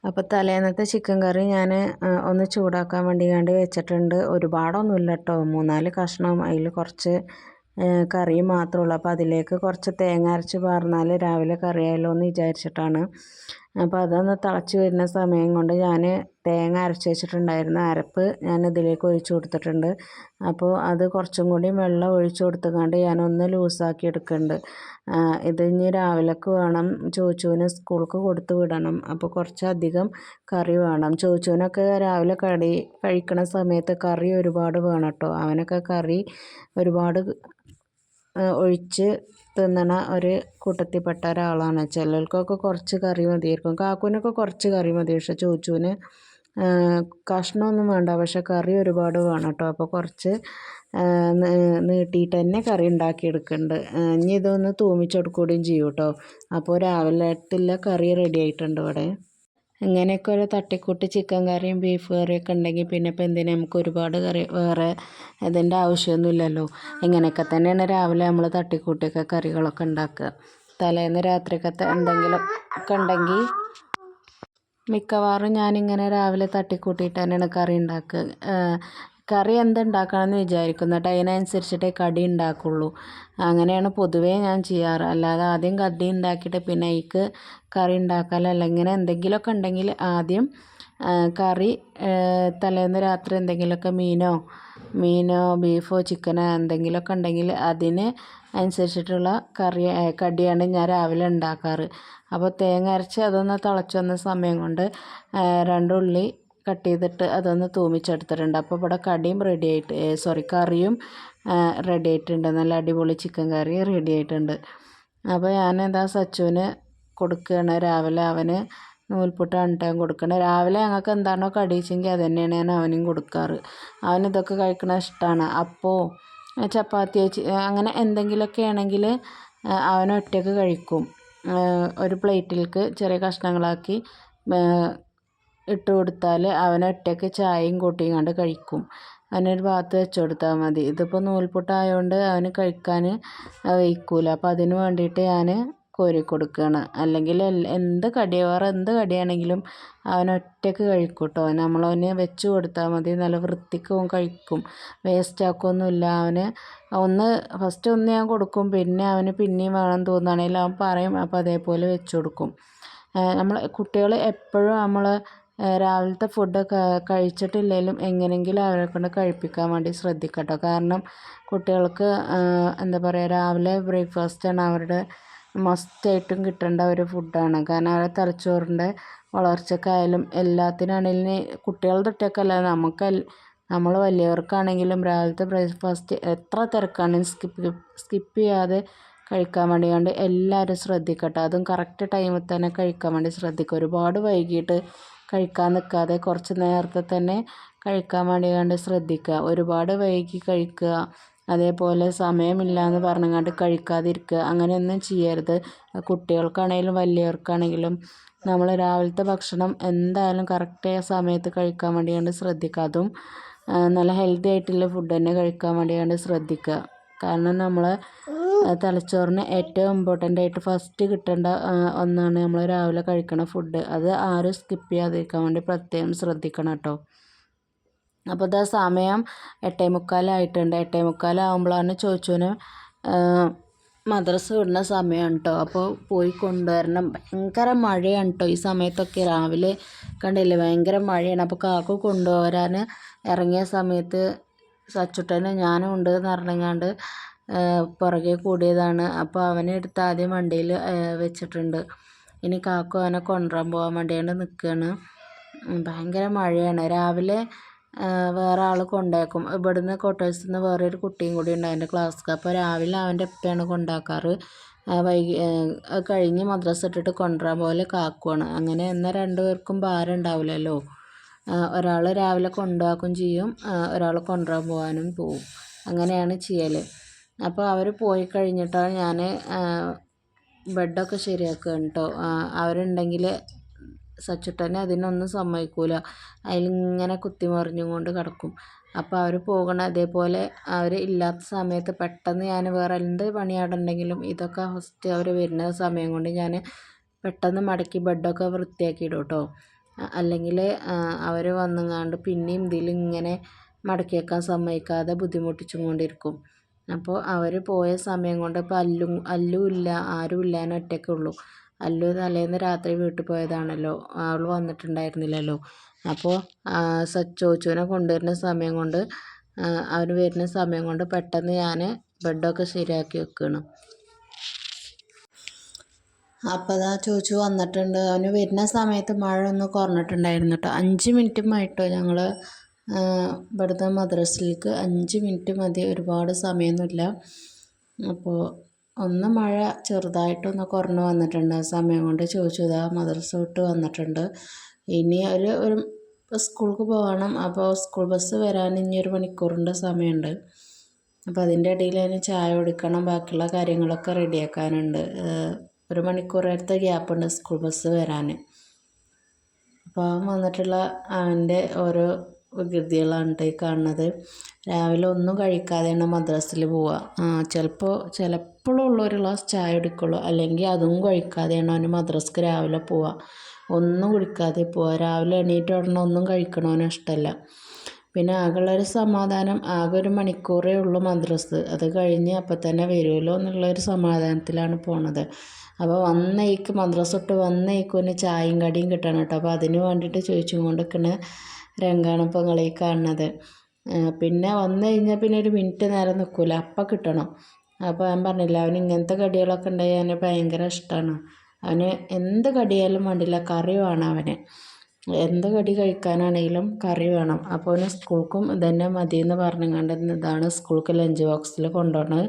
അപ്പോൾ തലേന്നത്തെ ചിക്കൻ കറി ഞാൻ ഒന്ന് ചൂടാക്കാൻ വേണ്ടി വെച്ചിട്ടുണ്ട്. ഒരുപാടൊന്നുമില്ല കേട്ടോ, 3-4 കഷ്ണം. അതിൽ കുറച്ച് കറി മാത്രമേ ഉള്ളൂ. അപ്പോൾ അതിലേക്ക് കുറച്ച് തേങ്ങ അരച്ച് പാർന്നാൽ രാവിലെ കറിയായല്ലോ എന്ന് വിചാരിച്ചിട്ടാണ്. അപ്പോൾ അതൊന്ന് തിളച്ച് വരുന്ന സമയം കൊണ്ട് ഞാൻ തേങ്ങ അരച്ച് വെച്ചിട്ടുണ്ടായിരുന്ന അരപ്പ് ഞാൻ ഇതിലേക്ക് ഒഴിച്ചു കൊടുത്തിട്ടുണ്ട്. അപ്പോൾ അത് കുറച്ചും കൂടി വെള്ളം ഒഴിച്ചു കൊടുത്തുകൊണ്ട് ഞാനൊന്ന് ലൂസാക്കി എടുക്കുന്നുണ്ട്. ഇത് ഇനി രാവിലേക്ക് വേണം ചോദിച്ചുവിന് സ്കൂൾക്ക് കൊടുത്ത് വിടണം. അപ്പോൾ കുറച്ചധികം കറി വേണം. ചോദിച്ചുവിനൊക്കെ രാവിലെ കഴിക്കണ സമയത്ത് കറി ഒരുപാട് വേണം കേട്ടോ. അവനൊക്കെ കറി ഒരുപാട് ഒഴിച്ച് തിന്നണ ഒരു കൂട്ടത്തിൽപ്പെട്ട ഒരാളാണ്. ചിലർക്കൊക്കെ കുറച്ച് കറി മതിയായിരിക്കും. കാക്കുവിനൊക്കെ കുറച്ച് കറി മതി, പക്ഷെ ചോദിച്ചുവിന് കഷ്ണമൊന്നും വേണ്ട, പക്ഷെ കറി ഒരുപാട് വേണം കേട്ടോ. അപ്പോൾ കുറച്ച് നീട്ടിയിട്ട് തന്നെ കറി ഉണ്ടാക്കിയെടുക്കുന്നുണ്ട്. ഇനി ഇതൊന്ന് തൂമിച്ചെടുക്കുകയും ചെയ്യും കേട്ടോ. അപ്പോൾ രാവിലത്തുള്ള കറി റെഡി ആയിട്ടുണ്ട് ഇവിടെ. ഇങ്ങനെയൊക്കെ ഒരു തട്ടിക്കൂട്ട് ചിക്കൻ കറിയും ബീഫ് കറിയൊക്കെ ഉണ്ടെങ്കിൽ പിന്നെ ഇപ്പോൾ എന്തിനാ നമുക്ക് ഒരുപാട് കറി വേറെ ഇതിൻ്റെ ആവശ്യമൊന്നുമില്ലല്ലോ. ഇങ്ങനെയൊക്കെ തന്നെയാണ് രാവിലെ നമ്മൾ തട്ടിക്കൂട്ടിയൊക്കെ കറികളൊക്കെ ഉണ്ടാക്കുക. തലേന്ന് രാത്രിക്കത്തെ എന്തെങ്കിലും ഒക്കെ ഉണ്ടെങ്കിൽ മിക്കവാറും ഞാനിങ്ങനെ രാവിലെ തട്ടിക്കൂട്ടിയിട്ട് തന്നെയാണ് കറി ഉണ്ടാക്കുക. കറി എന്തുണ്ടാക്കണമെന്ന് വിചാരിക്കുന്നുണ്ട് അതിനനുസരിച്ചിട്ടേ കടി ഉണ്ടാക്കുള്ളൂ. അങ്ങനെയാണ് പൊതുവേ ഞാൻ ചെയ്യാറ്. അല്ലാതെ ആദ്യം കടി ഉണ്ടാക്കിയിട്ട് പിന്നെ അതിക്ക് കറി ഉണ്ടാക്കാനല്ല. ഇങ്ങനെ എന്തെങ്കിലുമൊക്കെ ഉണ്ടെങ്കിൽ ആദ്യം കറി തലേന്ന് രാത്രി എന്തെങ്കിലുമൊക്കെ മീനോ ബീഫോ ചിക്കനോ എന്തെങ്കിലുമൊക്കെ ഉണ്ടെങ്കിൽ അതിന് അനുസരിച്ചിട്ടുള്ള കടിയാണ് ഞാൻ രാവിലെ ഉണ്ടാക്കാറ്. അപ്പോൾ തേങ്ങ അരച്ച് അതൊന്ന് തിളച്ച് വന്ന സമയം കൊണ്ട് 2 ഉള്ളി കട്ട് ചെയ്തിട്ട് അതൊന്ന് തൂമിച്ചെടുത്തിട്ടുണ്ട്. അപ്പോൾ ഇവിടെ കറിയും റെഡി ആയിട്ടുണ്ട്. നല്ല അടിപൊളി ചിക്കൻ കറി റെഡി ആയിട്ടുണ്ട്. അപ്പോൾ ഞാനെന്താ സച്ചുവിന് കൊടുക്കുകയാണ്. രാവിലെ അവന് നൂൽപുട്ടാണ് ഞാൻ കൊടുക്കുന്നത്. രാവിലെ ഞങ്ങൾക്ക് എന്താണോ കടിച്ചെങ്കിൽ അത് തന്നെയാണ് ഞാൻ അവനും കൊടുക്കാറ്. അവനിതൊക്കെ കഴിക്കണ ഇഷ്ടമാണ്. അപ്പോൾ ചപ്പാത്തി അങ്ങനെ എന്തെങ്കിലുമൊക്കെ ആണെങ്കിൽ അവൻ ഒറ്റയ്ക്ക് കഴിക്കും. ഒരു പ്ലേറ്റിലേക്ക് ചെറിയ കഷ്ണങ്ങളാക്കി ഇട്ട് കൊടുത്താൽ അവൻ ഒറ്റയ്ക്ക് ചായയും കൂട്ടിയും കഴിക്കും. അവനൊരു ഭാഗത്ത് വെച്ച് കൊടുത്താൽ മതി. ഇതിപ്പോൾ നൂൽപുട്ടായതുകൊണ്ട് അവന് കഴിക്കാൻ വയ്ക്കൂല. അപ്പോൾ അതിന് വേണ്ടിയിട്ട് ഞാൻ കോരി കൊടുക്കുകയാണ്. അല്ലെങ്കിൽ എന്ത് കടിയാണെങ്കിലും അവൻ ഒറ്റയ്ക്ക് കഴിക്കും കേട്ടോ. നമ്മളവന് വെച്ച് കൊടുത്താൽ മതി. നല്ല വൃത്തിക്ക് കഴിക്കും, വേസ്റ്റ് ആക്കുകയൊന്നുമില്ല. അവന് ഫസ്റ്റ് ഒന്ന് ഞാൻ കൊടുക്കും, പിന്നെ അവന് പിന്നെയും വേണം തോന്നുകയാണെങ്കിൽ അവൻ പറയും. അപ്പോൾ അതേപോലെ വെച്ച് കൊടുക്കും. കുട്ടികൾ എപ്പോഴും രാവിലത്തെ ഫുഡ് കഴിച്ചിട്ടില്ലെങ്കിലും എങ്ങനെയെങ്കിലും അവരെ കൊണ്ട് കഴിപ്പിക്കാൻ വേണ്ടി ശ്രദ്ധിക്കട്ടോ. കാരണം കുട്ടികൾക്ക് എന്താ പറയുക, രാവിലെ ബ്രേക്ക്ഫാസ്റ്റാണ് അവരുടെ മസ്റ്റായിട്ടും കിട്ടേണ്ട ഒരു ഫുഡാണ്. കാരണം അവരുടെ തലച്ചോറിൻ്റെ വളർച്ചയ്ക്കായാലും എല്ലാത്തിനാണെങ്കിലും കുട്ടികളുടെ ഒറ്റയ്ക്കല്ല, നമ്മൾ വലിയവർക്കാണെങ്കിലും രാവിലത്തെ ബ്രേക്ക്ഫാസ്റ്റ് എത്ര തിരക്കാണെങ്കിലും സ്കിപ്പ് ചെയ്യാതെ കഴിക്കാൻ വേണ്ടി എല്ലാവരും ശ്രദ്ധിക്കട്ടെ. അതും കറക്റ്റ് ടൈമിൽ തന്നെ കഴിക്കാൻ വേണ്ടി ശ്രദ്ധിക്കുക. ഒരുപാട് വൈകിട്ട് കഴിക്കാൻ നിൽക്കാതെ കുറച്ച് നേരത്തെ തന്നെ കഴിക്കാൻ വേണ്ടി ശ്രദ്ധിക്കുക. ഒരുപാട് വൈകി കഴിക്കുക, അതേപോലെ സമയമില്ല എന്ന് പറഞ്ഞുകൊണ്ട് കഴിക്കാതിരിക്കുക, അങ്ങനെയൊന്നും ചെയ്യരുത്. കുട്ടികൾക്കാണെങ്കിലും വലിയവർക്കാണെങ്കിലും നമ്മൾ രാവിലത്തെ ഭക്ഷണം എന്തായാലും കറക്റ്റ് സമയത്ത് കഴിക്കാൻ വേണ്ടി ശ്രദ്ധിക്കുക. അതും നല്ല ഹെൽത്തി ആയിട്ടുള്ള ഫുഡ് തന്നെ കഴിക്കാൻ വേണ്ടി ശ്രദ്ധിക്കുക. കാരണം നമ്മളെ തലച്ചോറിന് ഏറ്റവും ഇമ്പോർട്ടൻ്റ് ആയിട്ട് ഫസ്റ്റ് കിട്ടേണ്ട ഒന്നാണ് നമ്മൾ രാവിലെ കഴിക്കണ ഫുഡ്. അത് ആരും സ്കിപ്പ് ചെയ്യാതിരിക്കാൻ വേണ്ടി പ്രത്യേകം ശ്രദ്ധിക്കണം കേട്ടോ. അപ്പോൾ ഇതാ സമയം 8:45 ആയിട്ടുണ്ട്. 8:45 ആകുമ്പോഴാണ് ചോദിച്ചുവിന് മദ്രസ വിടുന്ന സമയമാണ് കേട്ടോ. അപ്പോൾ പോയി കൊണ്ടുവരണം. ഭയങ്കര മഴയാണ് കേട്ടോ ഈ സമയത്തൊക്കെ. രാവിലെ കണ്ടില്ലേ ഭയങ്കര മഴയാണ്. അപ്പോൾ കാക്കു കൊണ്ടുവരാൻ ഇറങ്ങിയ സമയത്ത് സച്ചുട്ടന് ഞാനും ഉണ്ട് എന്ന് പറഞ്ഞങ്ങാണ്ട് പുറകെ കൂടിയതാണ്. അപ്പോൾ അവനെ എടുത്ത് ആദ്യം വണ്ടിയിൽ വെച്ചിട്ടുണ്ട്. ഇനി കാക്കു അവനെ കൊണ്ടുവരാൻ പോകാൻ വേണ്ടിയാണ് നിൽക്കുകയാണ്. ഭയങ്കര മഴയാണ്. രാവിലെ വേറെ ആൾ കൊണ്ടാക്കും. ഇവിടുന്ന് ക്വാർട്ടേഴ്സിൽ നിന്ന് വേറൊരു കുട്ടിയും കൂടി ഉണ്ട് അവൻ്റെ ക്ലാസ്സിൽ. അപ്പോൾ രാവിലെ അവൻ്റെ ഉപ്പയാണ് കൊണ്ടാക്കാറ്. കഴിഞ്ഞ് മദ്രസ ഇട്ടിട്ട് കൊണ്ടുവരാൻ പോലെ കാക്കുവാണ്. അങ്ങനെ എന്നാൽ 2 പേർക്കും ഭാരം ഉണ്ടാവില്ലല്ലോ. ഒരാൾ രാവിലെ കൊണ്ടാക്കും ചെയ്യും, ഒരാൾ കൊണ്ടുവരാൻ പോകാനും പോവും. അങ്ങനെയാണ് ചെയ്യൽ. അപ്പോൾ അവർ പോയി കഴിഞ്ഞിട്ടാണ് ഞാൻ ബെഡൊക്കെ ശരിയാക്കുകയാണ് കേട്ടോ. അവരുണ്ടെങ്കിൽ സച്ചുട്ടനെ അതിനൊന്നും സമ്മതിക്കൂല. അതിലിങ്ങനെ കുത്തിമറിഞ്ഞും കൊണ്ട് കിടക്കും. അപ്പോൾ അവർ അതേപോലെ അവർ ഇല്ലാത്ത സമയത്ത് പെട്ടെന്ന് ഞാൻ വേറെ എന്ത് പണിയാടുണ്ടെങ്കിലും ഇതൊക്കെ ഫസ്റ്റ് അവർ വരുന്ന സമയം കൊണ്ട് ഞാൻ പെട്ടെന്ന് മടക്കി ബെഡൊക്കെ വൃത്തിയാക്കി ഇടും കേട്ടോ. അല്ലെങ്കിൽ അവർ വന്നുങ്ങാണ്ട് പിന്നെയും ഇതിലിങ്ങനെ മടക്കി വെക്കാൻ സമ്മതിക്കാതെ ബുദ്ധിമുട്ടിച്ചും കൊണ്ടിരിക്കും. അപ്പോൾ അവർ പോയ സമയം കൊണ്ട് ഇപ്പോൾ അല്ലും ഇല്ല, ആരും ഇല്ല, ഞാൻ ഒറ്റയ്ക്കുള്ളൂ. അല്ലു തലേന്ന് രാത്രി വീട്ടിൽ പോയതാണല്ലോ, അവൾ വന്നിട്ടുണ്ടായിരുന്നില്ലല്ലോ. അപ്പോൾ ചോച്ചുവിനെ കൊണ്ടുവരുന്ന സമയം കൊണ്ട് അവന് വരുന്ന സമയം കൊണ്ട് പെട്ടെന്ന് ഞാൻ ബെഡൊക്കെ ശരിയാക്കി വെക്കണം. അപ്പോൾ അതാ ചോച്ചു വന്നിട്ടുണ്ട്. അവന് വരുന്ന സമയത്ത് മഴ ഒന്ന് കുറഞ്ഞിട്ടുണ്ടായിരുന്നു കേട്ടോ. 5 മിനിറ്റുമായിട്ടോ ഞങ്ങൾ ഇവിടുത്തെ മദ്രസയിലേക്ക് 5 മിനിറ്റ് മതി, ഒരുപാട് സമയമൊന്നുമില്ല. അപ്പോൾ ഒന്ന് മഴ ചെറുതായിട്ടൊന്ന് കുറഞ്ഞ് വന്നിട്ടുണ്ട്. ആ സമയം കൊണ്ട് ചോദിച്ചു ഇതാ മദ്രസ വിട്ട് വന്നിട്ടുണ്ട്. ഇനി ഒരു സ്കൂൾക്ക് പോകണം. അപ്പോൾ സ്കൂൾ ബസ് വരാൻ ഇനി 1 മണിക്കൂറിൻ്റെ സമയമുണ്ട്. അപ്പോൾ അതിൻ്റെ ഇടയിൽ അതിന് ചായ കുടിക്കണം, ബാക്കിയുള്ള കാര്യങ്ങളൊക്കെ റെഡിയാക്കാനുണ്ട്. 1 മണിക്കൂർ നേരത്തെ ഗ്യാപ്പുണ്ട് സ്കൂൾ ബസ് വരാൻ. അപ്പോൾ അവൻ വന്നിട്ടുള്ള അവൻ്റെ ഓരോ വികൃതികളാണ് ഈ കാണുന്നത്. രാവിലെ ഒന്നും കഴിക്കാതെയാണ് മദ്രസയിൽ പോവുക. ചിലപ്പോഴുള്ള ഒരു ഗ്ലാസ് ചായ കുടിക്കുള്ളൂ, അല്ലെങ്കിൽ അതും കഴിക്കാതെയാണ് അവന് മദ്രസക്ക് രാവിലെ പോവുക. ഒന്നും കുടിക്കാതെ പോവുക. രാവിലെ എണീറ്റ് ഉടനെ ഒന്നും കഴിക്കണവന് ഇഷ്ടമല്ല. പിന്നെ ആകെയുള്ളൊരു സമാധാനം, ആകെ 1 മണിക്കൂറേ ഉള്ളൂ മദ്രസ്, അത് കഴിഞ്ഞ് അപ്പം തന്നെ വരുമല്ലോ എന്നുള്ളൊരു സമാധാനത്തിലാണ് പോണത്. അപ്പോൾ മദ്രസ വിട്ട് വന്നേക്കൊന്ന് ചായയും കടിയും കിട്ടണം കേട്ടോ. അപ്പോൾ അതിന് വേണ്ടിയിട്ട് ചോദിച്ചും കൊണ്ടിരിക്കുന്ന രംഗമാണ് ഇപ്പോൾ നിങ്ങളീ കാണുന്നത്. പിന്നെ വന്നു കഴിഞ്ഞാൽ പിന്നെ 1 മിനിറ്റ് നേരം നിൽക്കില്ല, അപ്പം കിട്ടണം. അപ്പോൾ ഞാൻ പറഞ്ഞില്ല, അവന് ഇങ്ങനത്തെ കടികളൊക്കെ ഉണ്ടായി അവന് ഭയങ്കര ഇഷ്ടമാണ്. അവന് എന്ത് കടിയായാലും വേണ്ടില്ല, കറി വേണം അവന്. എന്ത് കടി കഴിക്കാനാണെങ്കിലും കറി വേണം. അപ്പോൾ അവന് സ്കൂൾക്കും ഇതന്നെ മതിയെന്ന് പറഞ്ഞുകൊണ്ട് ഇതാണ് സ്കൂൾക്ക് ലഞ്ച് ബോക്സിൽ കൊണ്ടുപോകുന്നത്.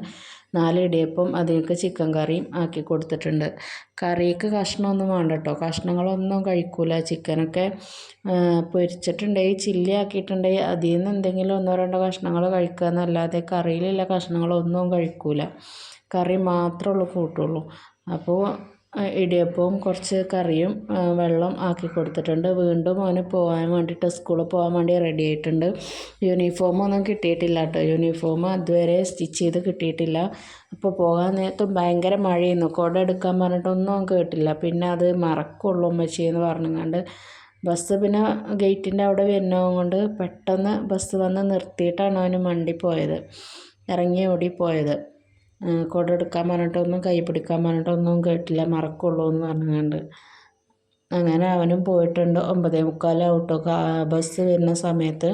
4 ഇടിയപ്പം അതിലേക്ക് ചിക്കൻ കറിയും ആക്കി കൊടുത്തിട്ടുണ്ട്. കറിക്ക് കഷ്ണമൊന്നും വേണ്ട കേട്ടോ, കഷ്ണങ്ങളൊന്നും കഴിക്കൂല. ചിക്കനൊക്കെ പൊരിച്ചിട്ടുണ്ടെങ്കിൽ ചില്ലി ആക്കിയിട്ടുണ്ടെങ്കിൽ അതിൽ നിന്ന് എന്തെങ്കിലും 1-2 കഷ്ണങ്ങൾ കഴിക്കുക എന്നല്ലാതെ കറിയിലുള്ള കഷ്ണങ്ങളൊന്നും കഴിക്കൂല. കറി മാത്രമേ കൂട്ടുള്ളൂ. അപ്പോൾ ഇടിയപ്പവും കുറച്ച് കറിയും വെള്ളം ആക്കി കൊടുത്തിട്ടുണ്ട്. വീണ്ടും അവന് പോകാൻ വേണ്ടിയിട്ട് സ്കൂളിൽ പോകാൻ വേണ്ടി റെഡി ആയിട്ടുണ്ട്. യൂണിഫോമൊന്നും കിട്ടിയിട്ടില്ല കേട്ടോ, യൂണിഫോം അതുവരെ സ്റ്റിച്ച് ചെയ്ത് കിട്ടിയിട്ടില്ല. അപ്പോൾ പോകാൻ നേരത്തും ഭയങ്കര മഴയായിരുന്നു. കുട എടുക്കാൻ പറഞ്ഞിട്ടൊന്നും അവൻ കേട്ടില്ല. പിന്നെ അത് മറക്കുള്ളൂ ഉമ്മച്ചിയെന്ന് പറഞ്ഞുകൊണ്ട് ബസ് പിന്നെ ഗേറ്റിൻ്റെ അവിടെ വരുന്നത് കൊണ്ട് പെട്ടെന്ന് ബസ് വന്ന് നിർത്തിയിട്ടാണ് അവന് മണ്ടി പോയത്, ഇറങ്ങി ഓടി പോയത്. കുട എടുക്കാൻ പറഞ്ഞിട്ടൊന്നും കൈ പിടിക്കാൻ പറഞ്ഞിട്ടൊന്നും കേട്ടില്ല, മറക്കുള്ളൂ എന്ന് പറഞ്ഞുകൊണ്ട്. അങ്ങനെ അവനും പോയിട്ടുണ്ട്. 9:45 കേട്ടോ ബസ് വരുന്ന സമയത്ത്.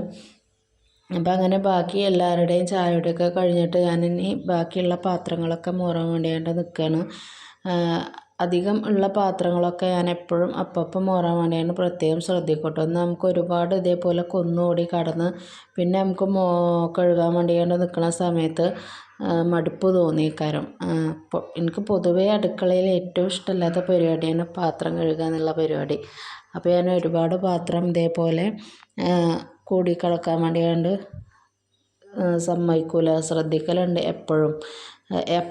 അപ്പോൾ അങ്ങനെ ബാക്കി എല്ലാവരുടെയും ചായയുടെയൊക്കെ കഴിഞ്ഞിട്ട് ഞാനിനി ബാക്കിയുള്ള പാത്രങ്ങളൊക്കെ മോറാൻ വേണ്ടിയിട്ട് നിൽക്കുകയാണ്. അധികം ഉള്ള പാത്രങ്ങളൊക്കെ ഞാൻ എപ്പോഴും അപ്പം മോറാൻ വേണ്ടിയാണ് പ്രത്യേകം ശ്രദ്ധിക്കട്ടോ. നമുക്ക് ഒരുപാട് ഇതേപോലെ കുന്നുകൂടി കടന്ന് പിന്നെ നമുക്ക് കഴുകാൻ വേണ്ടിയിട്ട് നിൽക്കുന്ന സമയത്ത് മടുപ്പ് തോന്നിയേക്കാരം. എനിക്ക് പൊതുവേ അടുക്കളയിൽ ഏറ്റവും ഇഷ്ടമില്ലാത്ത പരിപാടിയാണ് പാത്രം കഴുകുക എന്നുള്ള പരിപാടി. അപ്പോൾ ഞാൻ ഒരുപാട് പാത്രം ഇതേപോലെ കൂടിക്കിടക്കാൻ വേണ്ടിയിട്ട് സമ്മതിക്കില്ല, ശ്രദ്ധിക്കലുണ്ട് എപ്പോഴും.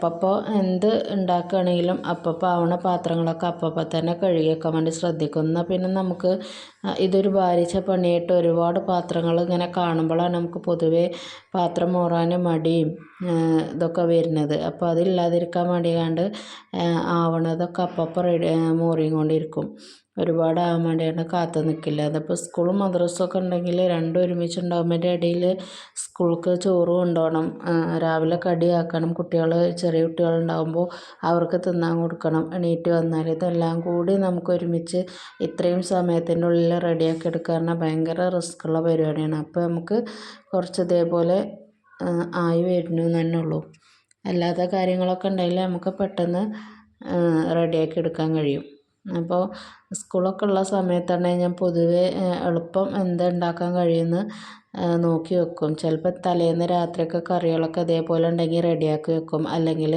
അപ്പോൾ എന്ത് ഉണ്ടാക്കുകയാണെങ്കിലും അപ്പോൾ ആവണ പാത്രങ്ങളൊക്കെ അപ്പോൾ തന്നെ കഴുകി വെക്കാൻ വേണ്ടി ശ്രദ്ധിക്കും. എന്നാൽ പിന്നെ നമുക്ക് ഇതൊരു ഭാരിച്ച പണിയായിട്ട് ഒരുപാട് പാത്രങ്ങൾ ഇങ്ങനെ കാണുമ്പോഴാണ് നമുക്ക് പൊതുവേ പാത്രം മോറാൻ മടിയും ഇതൊക്കെ വരുന്നത്. അപ്പോൾ അതില്ലാതിരിക്കാൻ വേണ്ടിയാണ്ട് ആവണതൊക്കെ അപ്പോൾ മോറിയും കൊണ്ടിരിക്കും. ഒരുപാട് ആവാൻ വേണ്ടിയാണ് കാത്തു നിൽക്കില്ല. അതിപ്പോൾ സ്കൂളും മദ്രസയൊക്കെ ഉണ്ടെങ്കിൽ രണ്ടും ഒരുമിച്ചുണ്ടാകുമ്പോൾ അതിൻ്റെ ഇടയിൽ സ്കൂൾക്ക് ചോറ് കൊണ്ടുപോകണം, രാവിലെ കടിയാക്കണം, ചെറിയ കുട്ടികളുണ്ടാകുമ്പോൾ അവർക്ക് തിന്നാൻ കൊടുക്കണം, എണീറ്റ് വന്നാൽ ഇതെല്ലാം കൂടി നമുക്ക് ഒരുമിച്ച് ഇത്രയും സമയത്തിൻ്റെ ഉള്ളിൽ റെഡിയാക്കി എടുക്കുക പറഞ്ഞാൽ ഭയങ്കര റിസ്ക്കുള്ള പരിപാടിയാണ്. അപ്പോൾ നമുക്ക് കുറച്ച് ഇതേപോലെ ആയി വരുന്നു തന്നെ ഉള്ളൂ. അല്ലാത്ത കാര്യങ്ങളൊക്കെ ഉണ്ടെങ്കിൽ നമുക്ക് പെട്ടെന്ന് റെഡിയാക്കി എടുക്കാൻ കഴിയും. അപ്പോൾ സ്കൂളൊക്കെ ഉള്ള സമയത്താണെങ്കിൽ ഞാൻ പൊതുവേ എളുപ്പം എന്താ ഉണ്ടാക്കാൻ കഴിയുമെന്ന് നോക്കി വെക്കും. ചിലപ്പോൾ തലേന്ന് രാത്രിയൊക്കെ കറികളൊക്കെ അതേപോലെ ഉണ്ടെങ്കിൽ റെഡിയാക്കി വെക്കും. അല്ലെങ്കിൽ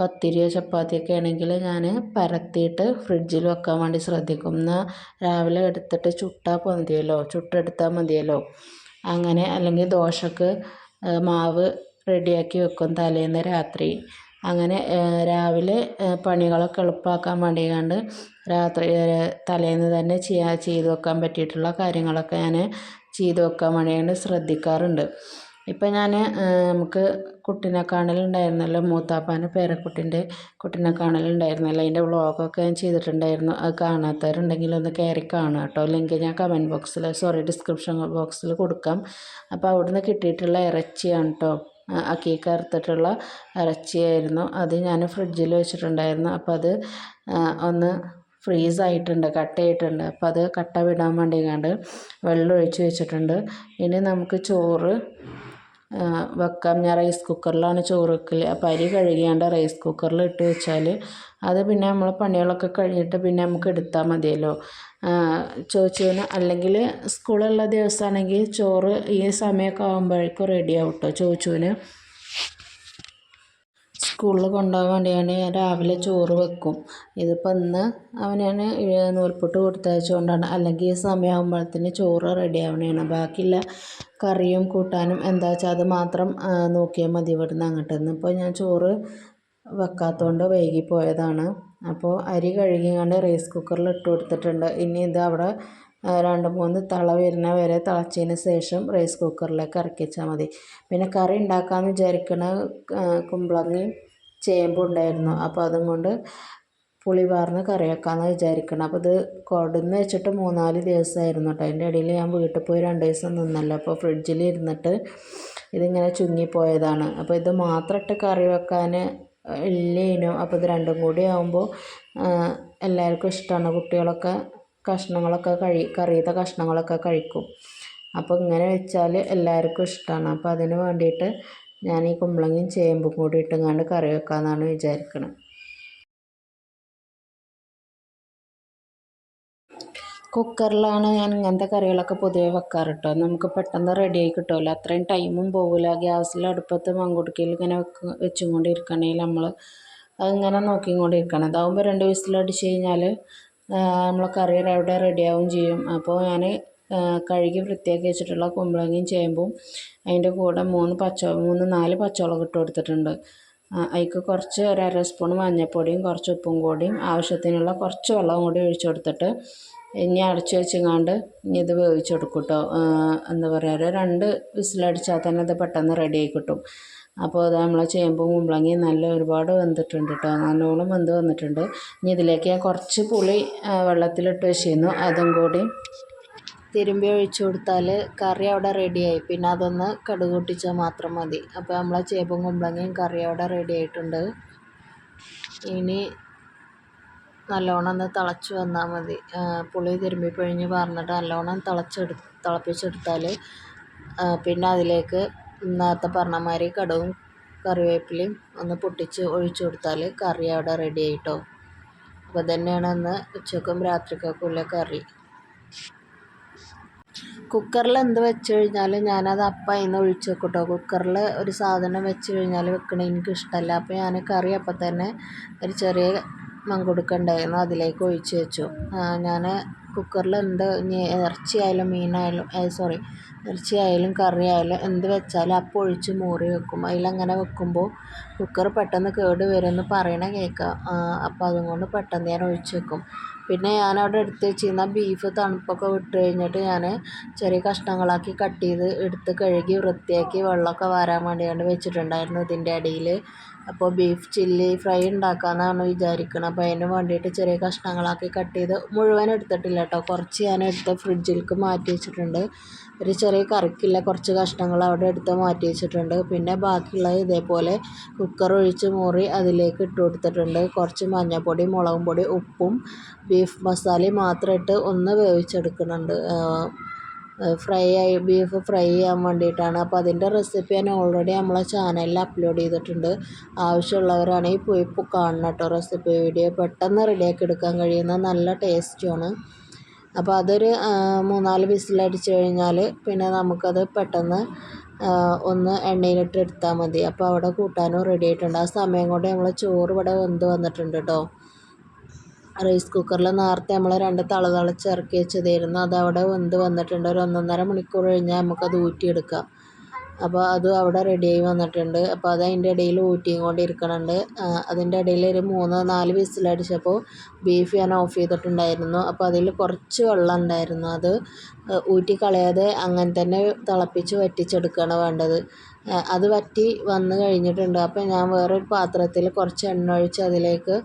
പത്തിരിയോ ചപ്പാത്തിയൊക്കെ ആണെങ്കിൽ ഞാൻ പരത്തിയിട്ട് ഫ്രിഡ്ജിൽ വെക്കാൻ വേണ്ടി ശ്രദ്ധിക്കും. എന്നാൽ രാവിലെ എടുത്തിട്ട് ചുട്ടെടുത്താൽ മതിയല്ലോ അങ്ങനെ. അല്ലെങ്കിൽ ദോശക്ക് മാവ് റെഡിയാക്കി വെക്കും തലേന്ന് രാത്രി. അങ്ങനെ രാവിലെ പണികളൊക്കെ എളുപ്പമാക്കാൻ വേണ്ടിയാണ്ട് തലേന്ന് തന്നെ ചെയ്ത് വെക്കാൻ പറ്റിയിട്ടുള്ള കാര്യങ്ങളൊക്കെ ഞാൻ ചെയ്ത് വെക്കാൻ വേണ്ടിയാണ് ശ്രദ്ധിക്കാറുണ്ട്. ഇപ്പം ഞാൻ നമുക്ക് കുട്ടീനെ കാണലുണ്ടായിരുന്നല്ലോ, മൂത്താപ്പാൻ്റെ കുട്ടീനെ കാണലുണ്ടായിരുന്നല്ലോ, അതിൻ്റെ വ്ളോഗൊക്കെ ഞാൻ ചെയ്തിട്ടുണ്ടായിരുന്നു. അത് കാണാത്തവരുണ്ടെങ്കിൽ ഒന്ന് കയറി കാണുക കേട്ടോ. ലിങ്ക് ഞാൻ ഡിസ്ക്രിപ്ഷൻ ബോക്സിൽ കൊടുക്കാം. അപ്പോൾ അവിടുന്ന് കിട്ടിയിട്ടുള്ള ഇറച്ചിയാണ് കേട്ടോ, അക്കീക്ക അറുത്തിട്ടുള്ള ഇറച്ചിയായിരുന്നു. അത് ഞാൻ ഫ്രിഡ്ജിൽ വെച്ചിട്ടുണ്ടായിരുന്നു. അപ്പോൾ അത് ഒന്ന് ഫ്രീസായിട്ടുണ്ട്, കട്ടയായിട്ടുണ്ട്. അപ്പോൾ അത് കട്ട വിടാൻ വേണ്ടിങ്ങാണ്ട് വെള്ളം ഒഴിച്ച് വെച്ചിട്ടുണ്ട്. ഇനി നമുക്ക് ചോറ് വെക്കാം. ഞാൻ റൈസ് കുക്കറിലാണ് ചോറ് വെക്കൽ. അപ്പോൾ അരി കഴുകിയാണ്ട് റൈസ് കുക്കറിൽ ഇട്ട് വെച്ചാൽ അത് പിന്നെ നമ്മൾ പണികളൊക്കെ കഴിഞ്ഞിട്ട് പിന്നെ നമുക്ക് എടുത്താൽ മതിയല്ലോ. ചോദിച്ചതിന് അല്ലെങ്കിൽ സ്കൂളുള്ള ദിവസമാണെങ്കിൽ ചോറ് ഈ സമയമൊക്കെ ആകുമ്പോഴേക്കും റെഡിയാവും കേട്ടോ. ചോദിച്ചതിന് സ്കൂളിൽ കൊണ്ടുപോകാൻ വേണ്ടിയാണ് ഞാൻ രാവിലെ ചോറ് വെക്കും. ഇതിപ്പോൾ ഇന്ന് അവനാണ് നൂൽപുട്ട് കൊടുത്തയച്ചുകൊണ്ടാണ്, അല്ലെങ്കിൽ ഈ സമയമാകുമ്പോഴത്തേന് ചോറ് റെഡി ആവണേണ്. ബാക്കിയുള്ള കറിയും കൂട്ടാനും എന്താ വെച്ചാൽ അത് മാത്രം നോക്കിയാൽ മതി ഇവിടുന്ന് അങ്ങോട്ട്. ഇപ്പോൾ ഞാൻ ചോറ് വെക്കാത്തതുകൊണ്ട് വൈകിപ്പോയതാണ്. അപ്പോൾ അരി കഴുകിയാണ്ട് റൈസ് കുക്കറിൽ ഇട്ട് കൊടുത്തിട്ടുണ്ട്. ഇനി ഇത് അവിടെ 2-3 തള വരുന്ന വരെ തിളച്ചതിന് ശേഷം റൈസ് കുക്കറിലേക്ക് ഇറക്കി വെച്ചാൽ മതി. പിന്നെ കറി ഉണ്ടാക്കാമെന്ന് വിചാരിക്കണ കുമ്പളങ്ങയും ചേമ്പും ഉണ്ടായിരുന്നു. അപ്പോൾ അതും കൊണ്ട് പുളി വാർന്ന് കറി വെക്കാമെന്ന് വിചാരിക്കണം. അപ്പോൾ ഇത് കൊടുന്ന് വെച്ചിട്ട് 3-4 ദിവസമായിരുന്നു കേട്ടോ. അതിൻ്റെ ഇടയിൽ ഞാൻ വീട്ടിൽ പോയി 2 ദിവസം നിന്നല്ലോ. അപ്പോൾ ഫ്രിഡ്ജിൽ ഇരുന്നിട്ട് ഇതിങ്ങനെ ചുങ്ങിപ്പോയതാണ്. അപ്പോൾ ഇത് മാത്രം ഇട്ട് കറി വെക്കാൻ ഇല്ലേനു. അപ്പോൾ ഇത് രണ്ടും കൂടി ആകുമ്പോൾ എല്ലാവർക്കും ഇഷ്ടമാണ്. കുട്ടികളൊക്കെ കറിയത്തെ കഷ്ണങ്ങളൊക്കെ കഴിക്കും. അപ്പോൾ ഇങ്ങനെ വെച്ചാൽ എല്ലാവർക്കും ഇഷ്ടമാണ്. അപ്പോൾ അതിന് വേണ്ടിയിട്ട് ഞാൻ ഈ കുമ്പളങ്ങയും ചേമ്പും കൂടി ഇട്ടുങ്ങാണ്ട് കറി വെക്കാമെന്നാണ് വിചാരിക്കുന്നത്. കുക്കറിലാണ് ഞാൻ ഇങ്ങനത്തെ കറികളൊക്കെ പൊതുവെ വെക്കാറ് കേട്ടോ. നമുക്ക് പെട്ടെന്ന് റെഡിയായി കിട്ടുമല്ലോ, അത്രയും ടൈമും പോകില്ല. ഗ്യാസിൽ അടുപ്പത്ത് മൺകുടുക്കയിൽ ഇങ്ങനെ വെച്ചും കൊണ്ടിരിക്കണമെങ്കിൽ നമ്മൾ അതിങ്ങനെ നോക്കിക്കൊണ്ടിരിക്കണം. ഇതാകുമ്പോൾ 2 വിസിലടിച്ച് കഴിഞ്ഞാൽ നമ്മൾ കറി അവിടെ റെഡിയാവും ചെയ്യും. അപ്പോൾ ഞാൻ കഴുകി വൃത്തിയാക്കി വെച്ചിട്ടുള്ള കുമ്പളങ്ങയും ചേമ്പും അതിൻ്റെ കൂടെ 3-4 പച്ചമുളക് ഇട്ട് കൊടുത്തിട്ടുണ്ട്. അതിലേക്ക് കുറച്ച് 1/2 സ്പൂൺ മഞ്ഞൾപ്പൊടിയും കുറച്ച് ഉപ്പും കൂടിയും ആവശ്യത്തിനുള്ള കുറച്ച് വെള്ളവും കൂടി ഒഴിച്ചു കൊടുത്തിട്ട് ഇനി അടച്ചു വെച്ചങ്ങാണ്ട് ഇനി ഇത് വേവിച്ചെടുക്കും കേട്ടോ. എന്താ പറയുക, 2 വിസിലടിച്ചാൽ തന്നെ ഇത് പെട്ടെന്ന് റെഡിയായി കിട്ടും. അപ്പോൾ അത് നമ്മളെ ചേമ്പും കുമ്പളങ്ങയും ഒരുപാട് വെന്തിട്ടുണ്ട് കേട്ടോ, നല്ലോണം വെന്ത് വന്നിട്ടുണ്ട്. ഇനി ഇതിലേക്ക് ഞാൻ കുറച്ച് പുളി വെള്ളത്തിലിട്ട് വെച്ചിരുന്നു, അതും കൂടി തിരുമ്പി ഒഴിച്ചു കൊടുത്താൽ കറി അവിടെ റെഡിയായി. പിന്നെ അതൊന്ന് കടുക് പൊട്ടിച്ചാൽ മാത്രം മതി. അപ്പോൾ നമ്മളെ ചേമ്പും കുമ്പളങ്ങയും കറി അവിടെ റെഡി ആയിട്ടുണ്ട്. ഇനി നല്ലോണം ഒന്ന് തിളച്ച് വന്നാൽ മതി. പുളി തിരുമ്പി പിഴിഞ്ഞ് പറഞ്ഞിട്ട് നല്ലോണം തിളപ്പിച്ചെടുത്താൽ പിന്നെ അതിലേക്ക് നേരത്തെ പറഞ്ഞ മാതിരി കടുകും കറിവേപ്പിലയും ഒന്ന് പൊട്ടിച്ച് ഒഴിച്ചു കൊടുത്താൽ കറി അവിടെ റെഡി ആയിട്ടോ. അപ്പോൾ തന്നെയാണ് ഇന്ന് ഉച്ചക്കും രാത്രിക്കൊക്കെയുള്ള കറി. കുക്കറിൽ എന്ത് വെച്ച് കഴിഞ്ഞാലും ഞാനത് അപ്പം അതിൽ നിന്ന് ഒഴിച്ച് വെക്കും കേട്ടോ. കുക്കറിൽ ഒരു സാധനം വെച്ച് കഴിഞ്ഞാൽ വെക്കണ എനിക്കിഷ്ടമല്ല. അപ്പോൾ ഞാൻ കറി അപ്പം തന്നെ ഒരു ചെറിയ മൺകുടുക്ക ഉണ്ടായിരുന്നു, അതിലേക്ക് ഒഴിച്ച് വെച്ചു. ഞാൻ കുക്കറിൽ ഇനി ഇറച്ചിയായാലും ഇറച്ചിയായാലും കറി ആയാലും എന്ത് വെച്ചാലും അപ്പം ഒഴിച്ച് മൂറി വെക്കും. അതിലങ്ങനെ വെക്കുമ്പോൾ കുക്കർ പെട്ടെന്ന് കേട് വരുമെന്ന് പറയണ കേൾക്കാം. അപ്പോൾ അതുകൊണ്ട് പെട്ടെന്ന് ഞാൻ ഒഴിച്ച് വെക്കും. പിന്നെ ഞാനവിടെ എടുത്ത് വെച്ചിരുന്ന ബീഫ് തണുപ്പൊക്കെ വിട്ട് കഴിഞ്ഞിട്ട് ഞാൻ ചെറിയ കഷ്ണങ്ങളാക്കി കട്ട് ചെയ്ത് എടുത്ത് കഴുകി വൃത്തിയാക്കി വെള്ളമൊക്കെ വാരാൻ വേണ്ടിയാണ് വെച്ചിട്ടുണ്ടായിരുന്നു ഇതിൻ്റെ അടിയിൽ. അപ്പോൾ ബീഫ് ചില്ലി ഫ്രൈ ഉണ്ടാക്കാമെന്നാണ് വിചാരിക്കുന്നത്. അപ്പോൾ അതിന് വേണ്ടിയിട്ട് ചെറിയ കഷ്ണങ്ങളാക്കി കട്ട് ചെയ്ത് മുഴുവൻ എടുത്തിട്ടില്ല കേട്ടോ, കുറച്ച് ഞാൻ എടുത്ത് ഫ്രിഡ്ജിലേക്ക് മാറ്റി വെച്ചിട്ടുണ്ട്. ഒരു ചെറിയ കറിക്കില്ല കുറച്ച് കഷ്ണങ്ങൾ അവിടെ എടുത്ത് മാറ്റി വെച്ചിട്ടുണ്ട്. പിന്നെ ബാക്കിയുള്ളത് ഇതേപോലെ കുക്കർ ഒഴിച്ച് മൂറി അതിലേക്ക് ഇട്ട് കൊടുത്തിട്ടുണ്ട്. കുറച്ച് മഞ്ഞൾപ്പൊടി, മുളകും പൊടി, ഉപ്പും ബീഫ് മസാലയും മാത്രം ഇട്ട് ഒന്ന് വേവിച്ചെടുക്കുന്നുണ്ട്. ബീഫ് ഫ്രൈ ചെയ്യാൻ വേണ്ടിയിട്ടാണ്. അപ്പോൾ അതിൻ്റെ റെസിപ്പി ഞാൻ ഓൾറെഡി നമ്മളെ ചാനലിൽ അപ്ലോഡ് ചെയ്തിട്ടുണ്ട്. ആവശ്യമുള്ളവരാണെങ്കിൽ പോയി കാണണം കേട്ടോ. റെസിപ്പി വീഡിയോ പെട്ടെന്ന് റെഡിയാക്കി എടുക്കാൻ കഴിയുന്ന നല്ല ടേസ്റ്റുമാണ്. അപ്പോൾ അതൊരു 3-4 വിസിലടിച്ച് കഴിഞ്ഞാൽ പിന്നെ നമുക്കത് പെട്ടെന്ന് ഒന്ന് എണ്ണയിലിട്ട് എടുത്താൽ മതി. അപ്പോൾ അവിടെ കൂട്ടാനും റെഡി ആയിട്ടുണ്ട്. ആ സമയം കൊണ്ട് നമ്മൾ ചോറ് ഇവിടെ വെന്ത് വന്നിട്ടുണ്ട് കേട്ടോ. റൈസ് കുക്കറിൽ നേരത്തെ നമ്മൾ 2 തിളച്ച് ഇറക്കി വെച്ചതായിരുന്നു, അതവിടെ വെന്ത് വന്നിട്ടുണ്ട്. ഒരു 1.5 മണിക്കൂർ കഴിഞ്ഞാൽ നമുക്കത് ഊറ്റിയെടുക്കാം. അപ്പോൾ അതും അവിടെ റെഡിയായി വന്നിട്ടുണ്ട്. അപ്പോൾ അത് അതിൻ്റെ ഇടയിൽ ഊറ്റിയും കൊണ്ടിരിക്കണുണ്ട്. അതിൻ്റെ ഇടയിൽ ഒരു 3-4 വിസിലടിച്ചപ്പോൾ ബീഫ് ഞാൻ ഓഫ് ചെയ്തിട്ടുണ്ടായിരുന്നു. അപ്പോൾ അതിൽ കുറച്ച് വെള്ളം ഉണ്ടായിരുന്നു. അത് ഊറ്റി കളയാതെ അങ്ങനെ തന്നെ തിളപ്പിച്ച് വറ്റിച്ചെടുക്കുകയാണ് വേണ്ടത്. അത് വറ്റി വന്ന് കഴിഞ്ഞിട്ടുണ്ട്. അപ്പോൾ ഞാൻ വേറൊരു പാത്രത്തിൽ കുറച്ച് എണ്ണ ഒഴിച്ച് അതിലേക്ക്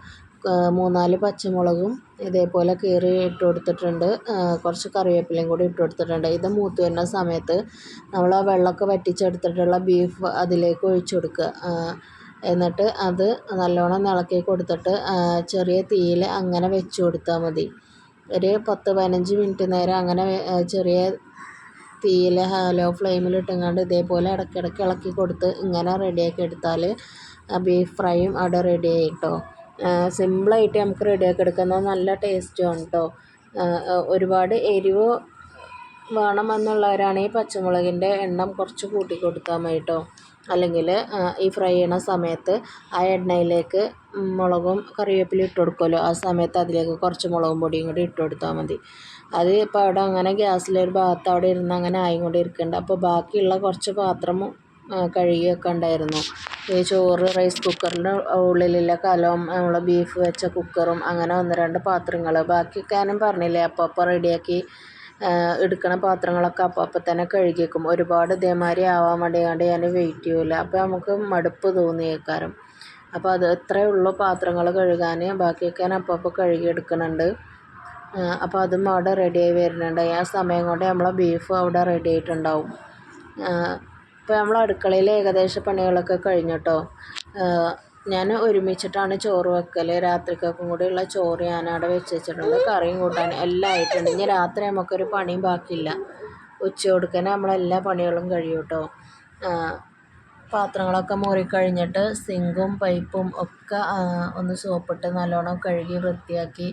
3-4 പച്ചമുളകും ഇതേപോലെ കീറി ഇട്ട് കൊടുത്തിട്ടുണ്ട്. കുറച്ച് കറിവേപ്പിലയും കൂടി ഇട്ട് കൊടുത്തിട്ടുണ്ട്. ഇത് മൂത്ത് വരുന്ന സമയത്ത് നമ്മൾ ആ വെള്ളമൊക്കെ വറ്റിച്ചെടുത്തിട്ടുള്ള ബീഫ് അതിലേക്ക് ഒഴിച്ച് കൊടുക്കുക. എന്നിട്ട് അത് നല്ലോണം ഇളക്കി കൊടുത്തിട്ട് ചെറിയ തീയിൽ അങ്ങനെ വെച്ച് കൊടുത്താൽ മതി. ഒരു 10-15 മിനിറ്റ് നേരം അങ്ങനെ ചെറിയ തീയിൽ ലോ ഫ്ലെയിമിൽ ഇട്ടുകൊണ്ട് ഇതേപോലെ ഇടയ്ക്കിടയ്ക്ക് ഇളക്കി കൊടുത്ത് ഇങ്ങനെ റെഡിയാക്കി എടുത്താൽ ബീഫ് ഫ്രൈയും അവിടെ റെഡിയായി കേട്ടോ. സിമ്പിളായിട്ട് നമുക്ക് റെഡിയാക്കി എടുക്കുന്നത് നല്ല ടേസ്റ്റുമാണ് കേട്ടോ. ഒരുപാട് എരിവ് വേണമെന്നുള്ളവരാണെങ്കിൽ പച്ചമുളകിൻ്റെ എണ്ണം കുറച്ച് കൂട്ടി കൊടുത്താൽ മതി കേട്ടോ. അല്ലെങ്കിൽ ഈ ഫ്രൈ ചെയ്യണ സമയത്ത് ആ എണ്ണയിലേക്ക് മുളകും കറിവേപ്പിലയും ഇട്ട് കൊടുക്കുമല്ലോ, ആ സമയത്ത് അതിലേക്ക് കുറച്ച് മുളകും പൊടിയും കൂടി ഇട്ട് കൊടുത്താൽ മതി. അത് ഇപ്പോൾ അവിടെ അങ്ങനെ ഗ്യാസിലൊരു ഭാഗത്ത് അവിടെ ഇരുന്ന് അങ്ങനെ ആയിക്കൊണ്ടിരിക്കുന്നുണ്ട്. അപ്പോൾ ബാക്കിയുള്ള കുറച്ച് പാത്രം കഴുകിയൊക്കെ ഉണ്ടായിരുന്നു. ഈ ചോറ് റൈസ് കുക്കറിൻ്റെ ഉള്ളിലുള്ള കലവും നമ്മൾ ബീഫ് വെച്ച കുക്കറും അങ്ങനെ 1-2 പാത്രങ്ങൾ ബാക്കിയൊക്കെ ഞാനും പറഞ്ഞില്ലേ അപ്പോൾ റെഡിയാക്കി എടുക്കണ പാത്രങ്ങളൊക്കെ അപ്പോൾ തന്നെ കഴുകി വെക്കും. ഒരുപാട് ഇതേമാതിരി ആവാൻ വേണ്ടി ഞാൻ വെയിറ്റ് ചെയ്യില്ല. അപ്പോൾ നമുക്ക് മടുപ്പ് തോന്നിയേക്കാരം. അപ്പോൾ അത് ഇത്രയേ ഉള്ളൂ പാത്രങ്ങൾ കഴുകാൻ. ബാക്കിയൊക്കെ ഞാൻ അപ്പോൾ കഴുകി എടുക്കുന്നുണ്ട്. അപ്പോൾ അതും അവിടെ റെഡിയായി വരുന്നുണ്ട്. ആ സമയം കൊണ്ട് നമ്മളെ ബീഫ് അവിടെ റെഡി ആയിട്ടുണ്ടാവും. ഇപ്പോൾ നമ്മൾ അടുക്കളയിൽ ഏകദേശ പണികളൊക്കെ കഴിഞ്ഞു കേട്ടോ. ഞാൻ ഒരുമിച്ചിട്ടാണ് ചോറ് വെക്കൽ. രാത്രിക്കൊക്കെ കൂടിയുള്ള ചോറ് ഞാനവിടെ വെച്ചിട്ടുണ്ട്. കറിയും കൂട്ടാനും എല്ലാം ആയിട്ടുണ്ട്. ഇനി രാത്രി നമുക്കൊരു പണിയും ബാക്കിയില്ല. ഉച്ചയോടുക്കനെ നമ്മളെല്ലാ പണികളും കഴിയും കേട്ടോ. പാത്രങ്ങളൊക്കെ കഴിഞ്ഞിട്ട് സിങ്കും പൈപ്പും ഒക്കെ ഒന്ന് സോപ്പിട്ട് നല്ലോണം കഴുകി വൃത്തിയാക്കി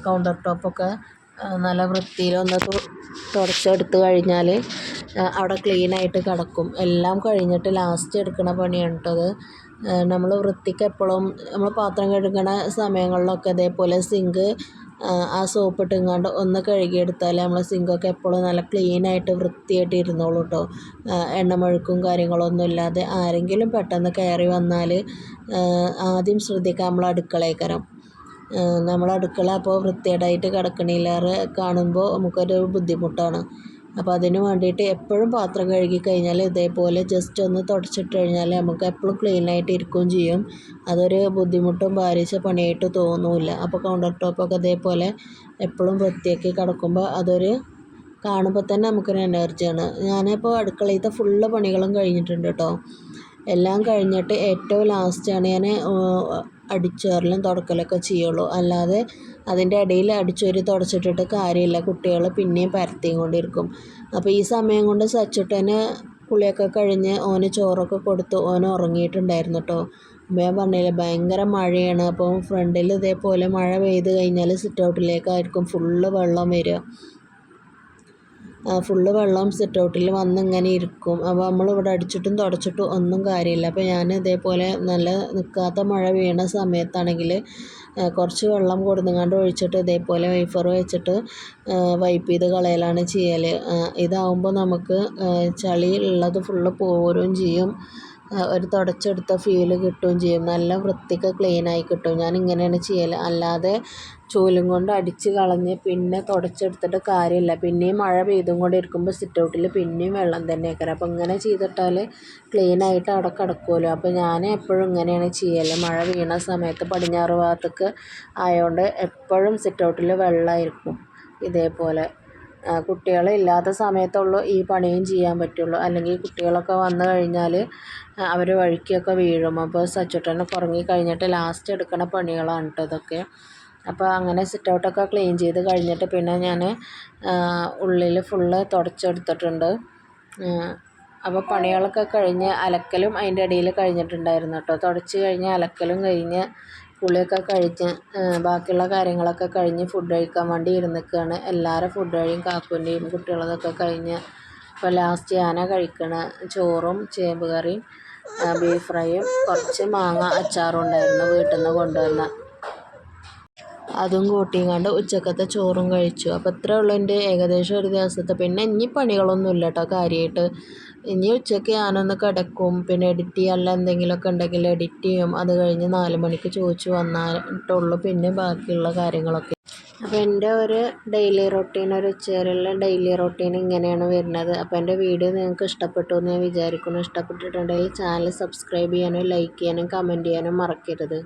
കൗണ്ടർ ടോപ്പൊക്കെ നല്ല വൃത്തിയിലൊന്ന് തുടച്ചെടുത്ത് കഴിഞ്ഞാൽ അവിടെ ക്ലീനായിട്ട് കിടക്കും. എല്ലാം കഴിഞ്ഞിട്ട് ലാസ്റ്റ് എടുക്കുന്ന പണിയാണ് കേട്ടോ അത്. നമ്മൾ വൃത്തിക്ക് എപ്പോഴും നമ്മൾ പാത്രം കഴുകണ സമയങ്ങളിലൊക്കെ ഇതേപോലെ സിങ്ക് ആ സോപ്പ് ഇട്ടുങ്ങാണ്ട് ഒന്ന് കഴുകിയെടുത്താൽ നമ്മളെ സിങ്കൊക്കെ എപ്പോഴും നല്ല ക്ലീനായിട്ട് വൃത്തിയായിട്ട് ഇരുന്നോളൂ കേട്ടോ. എണ്ണമെഴുക്കും കാര്യങ്ങളൊന്നും ഇല്ലാതെ. ആരെങ്കിലും പെട്ടെന്ന് കയറി വന്നാൽ ആദ്യം ശ്രദ്ധിക്കുക നമ്മൾ അടുക്കളയേക്കരം. നമ്മളെ അടുക്കള അപ്പോൾ വൃത്തികേടായിട്ട് കിടക്കണില്ലാറ് കാണുമ്പോൾ നമുക്കൊരു ബുദ്ധിമുട്ടാണ്. അപ്പോൾ അതിന് വേണ്ടിയിട്ട് എപ്പോഴും പാത്രം കഴുകി കഴിഞ്ഞാൽ ഇതേപോലെ ജസ്റ്റ് ഒന്ന് തുടച്ചിട്ട് കഴിഞ്ഞാൽ നമുക്ക് എപ്പോഴും ക്ലീനായിട്ട് ഇരിക്കുകയും ചെയ്യും. അതൊരു ബുദ്ധിമുട്ടും ഭാരിച്ച പണിയായിട്ട് തോന്നില്ല. അപ്പോൾ കൗണ്ടർ ടോപ്പൊക്കെ ഇതേപോലെ എപ്പോഴും വൃത്തിയാക്കി കിടക്കുമ്പോൾ അതൊരു കാണുമ്പോൾ തന്നെ നമുക്കൊരു എനർജിയാണ്. ഞാനിപ്പോൾ അടുക്കളയിലത്തെ ഫുള്ള് പണികളും കഴിഞ്ഞിട്ടുണ്ട് കേട്ടോ. എല്ലാം കഴിഞ്ഞിട്ട് ഏറ്റവും ലാസ്റ്റാണ് ഞാൻ അടിച്ചുവാരലും തുടക്കലൊക്കെ ചെയ്യുള്ളൂ. അല്ലാതെ അതിൻ്റെ ഇടയിൽ അടിച്ചുവാരി തുടച്ചിട്ടിട്ട് കാര്യമില്ല. കുട്ടികൾ പിന്നെയും പരത്തിയും കൊണ്ടിരിക്കും. അപ്പോൾ ഈ സമയം കൊണ്ട് സച്ചുട്ടന് കുളിയൊക്കെ കഴിഞ്ഞ് ഓന് ചോറൊക്കെ കൊടുത്ത് ഓൻ ഉറങ്ങിയിട്ടുണ്ടായിരുന്നു കേട്ടോ. അപ്പോൾ ഞാൻ പറഞ്ഞില്ലേ ഭയങ്കര മഴയാണ്. അപ്പോൾ ഫ്രണ്ടിൽ ഇതേപോലെ മഴ പെയ്ത് കഴിഞ്ഞാൽ സിറ്റ് ഔട്ടിലേക്കായിരിക്കും ഫുള്ള് വെള്ളം വരിക. ഫുള്ള് വെള്ളം സിറ്റ് ഔട്ടിൽ വന്ന് ഇങ്ങനെ ഇരിക്കും. അപ്പോൾ നമ്മളിവിടെ അടിച്ചിട്ടും തുടച്ചിട്ടും ഒന്നും കാര്യമില്ല. അപ്പോൾ ഞാൻ ഇതേപോലെ നല്ല നിൽക്കാത്ത മഴ വീണ സമയത്താണെങ്കിൽ കുറച്ച് വെള്ളം കൊടുങ്ങാണ്ട് ഒഴിച്ചിട്ട് ഇതേപോലെ വൈഫർ വെച്ചിട്ട് വൈപ്പ് ചെയ്ത് കളയലാണ് ചെയ്യൽ. ഇതാവുമ്പോൾ നമുക്ക് ചളി ഉള്ളത് ഫുള്ള് പോരുകയും ചെയ്യും. ഒരു തുടച്ചെടുത്ത ഫീല് കിട്ടുകയും ചെയ്യും. നല്ല വൃത്തിക്ക് ക്ലീനായി കിട്ടും. ഞാൻ ഇങ്ങനെയാണ് ചെയ്യൽ. അല്ലാതെ ചൂലും കൊണ്ട് അടിച്ച് കളഞ്ഞ് പിന്നെ തുടച്ചെടുത്തിട്ട് കാര്യമില്ല. പിന്നെയും മഴ പെയ്തും കൊണ്ടിരിക്കുമ്പോൾ സിറ്റ് ഔട്ടിൽ പിന്നെയും വെള്ളം തന്നെയായിരിക്കും. അപ്പോൾ ഇങ്ങനെ ചെയ്തിട്ടാൽ ക്ലീനായിട്ട് അവിടെ കിടക്കുമല്ലോ. അപ്പോൾ ഞാൻ എപ്പോഴും ഇങ്ങനെയാണ് ചെയ്യൽ. മഴ വീണ സമയത്ത് പടിഞ്ഞാറ് ഭാഗത്തേക്ക് ആയതുകൊണ്ട് എപ്പോഴും സിറ്റ് ഔട്ടിൽ വെള്ളമായിരിക്കും. ഇതേപോലെ കുട്ടികളില്ലാത്ത സമയത്തുള്ളൂ ഈ പണിയും ചെയ്യാൻ പറ്റുള്ളൂ. അല്ലെങ്കിൽ കുട്ടികളൊക്കെ വന്നു കഴിഞ്ഞാൽ അവർ വഴിക്കൊക്കെ വീഴും. അപ്പോൾ സച്ചുട്ടനൊക്കെ ഉറങ്ങി കഴിഞ്ഞിട്ട് ലാസ്റ്റ് എടുക്കുന്ന പണികളാണ് കേട്ടോ ഇതൊക്കെ. അപ്പോൾ അങ്ങനെ സിറ്റ് ഔട്ടൊക്കെ ക്ലീൻ ചെയ്ത് കഴിഞ്ഞിട്ട് പിന്നെ ഞാൻ ഉള്ളിൽ ഫുള്ള് തുടച്ചെടുത്തിട്ടുണ്ട്. അപ്പോൾ പണികളൊക്കെ കഴിഞ്ഞ് അലക്കലും അതിൻ്റെ ഇടയിൽ കഴിഞ്ഞിട്ടുണ്ടായിരുന്നു കേട്ടോ. തുടച്ച് കഴിഞ്ഞ് അലക്കലും കഴിഞ്ഞ് കുളിയൊക്കെ കഴിഞ്ഞ് ബാക്കിയുള്ള കാര്യങ്ങളൊക്കെ കഴിഞ്ഞ് ഫുഡ് കഴിക്കാൻ വേണ്ടി ഇരുന്നിക്കുകയാണ്. എല്ലാവരും ഫുഡ് കഴിയും. കാക്കുൻ്റെയും കുട്ടികളതൊക്കെ കഴിഞ്ഞ് ഇപ്പോൾ ലാസ്റ്റ് ഞാനാണ് കഴിക്കണ. ചോറും ചേമ്പ് കറിയും ബീഫ് ഫ്രൈയും കുറച്ച് മാങ്ങ അച്ചാറും ഉണ്ടായിരുന്നു വീട്ടിൽ നിന്ന് കൊണ്ടുവന്ന. അതും കൂട്ടിയും ഉച്ചക്കത്തെ ചോറും കഴിച്ചു. അപ്പോൾ ഇത്രയേ ഉള്ളൂ എൻ്റെ ഏകദേശം ഒരു ദിവസത്തെ. പിന്നെ ഇനി പണികളൊന്നും ഇല്ല കേട്ടോ കാര്യമായിട്ട്. ഇനി ഉച്ചയ്ക്ക് ഞാനൊന്ന് കിടക്കും. പിന്നെ എഡിറ്റ് ചെയ്യാനുള്ള എന്തെങ്കിലുമൊക്കെ ഉണ്ടെങ്കിൽ എഡിറ്റ് ചെയ്യും. അത് കഴിഞ്ഞ് 4 മണിക്ക് ചോദിച്ചു വന്നിട്ടുള്ളൂ പിന്നെ ബാക്കിയുള്ള കാര്യങ്ങളൊക്കെ. അപ്പോൾ എൻ്റെ ഒരു ഡെയിലി റൊട്ടീൻ, ഒരു ഉച്ചവരെയുള്ള ഡെയിലി റൊട്ടീൻ ഇങ്ങനെയാണ് വരുന്നത്. അപ്പോൾ എൻ്റെ വീഡിയോ നിങ്ങൾക്ക് ഇഷ്ടപ്പെട്ടു എന്ന് ഞാൻ വിചാരിക്കുന്നു. ഇഷ്ടപ്പെട്ടിട്ടുണ്ടെങ്കിൽ ചാനൽ സബ്സ്ക്രൈബ് ചെയ്യാനും ലൈക്ക് ചെയ്യാനും കമൻറ്റ് ചെയ്യാനും മറക്കരുത്.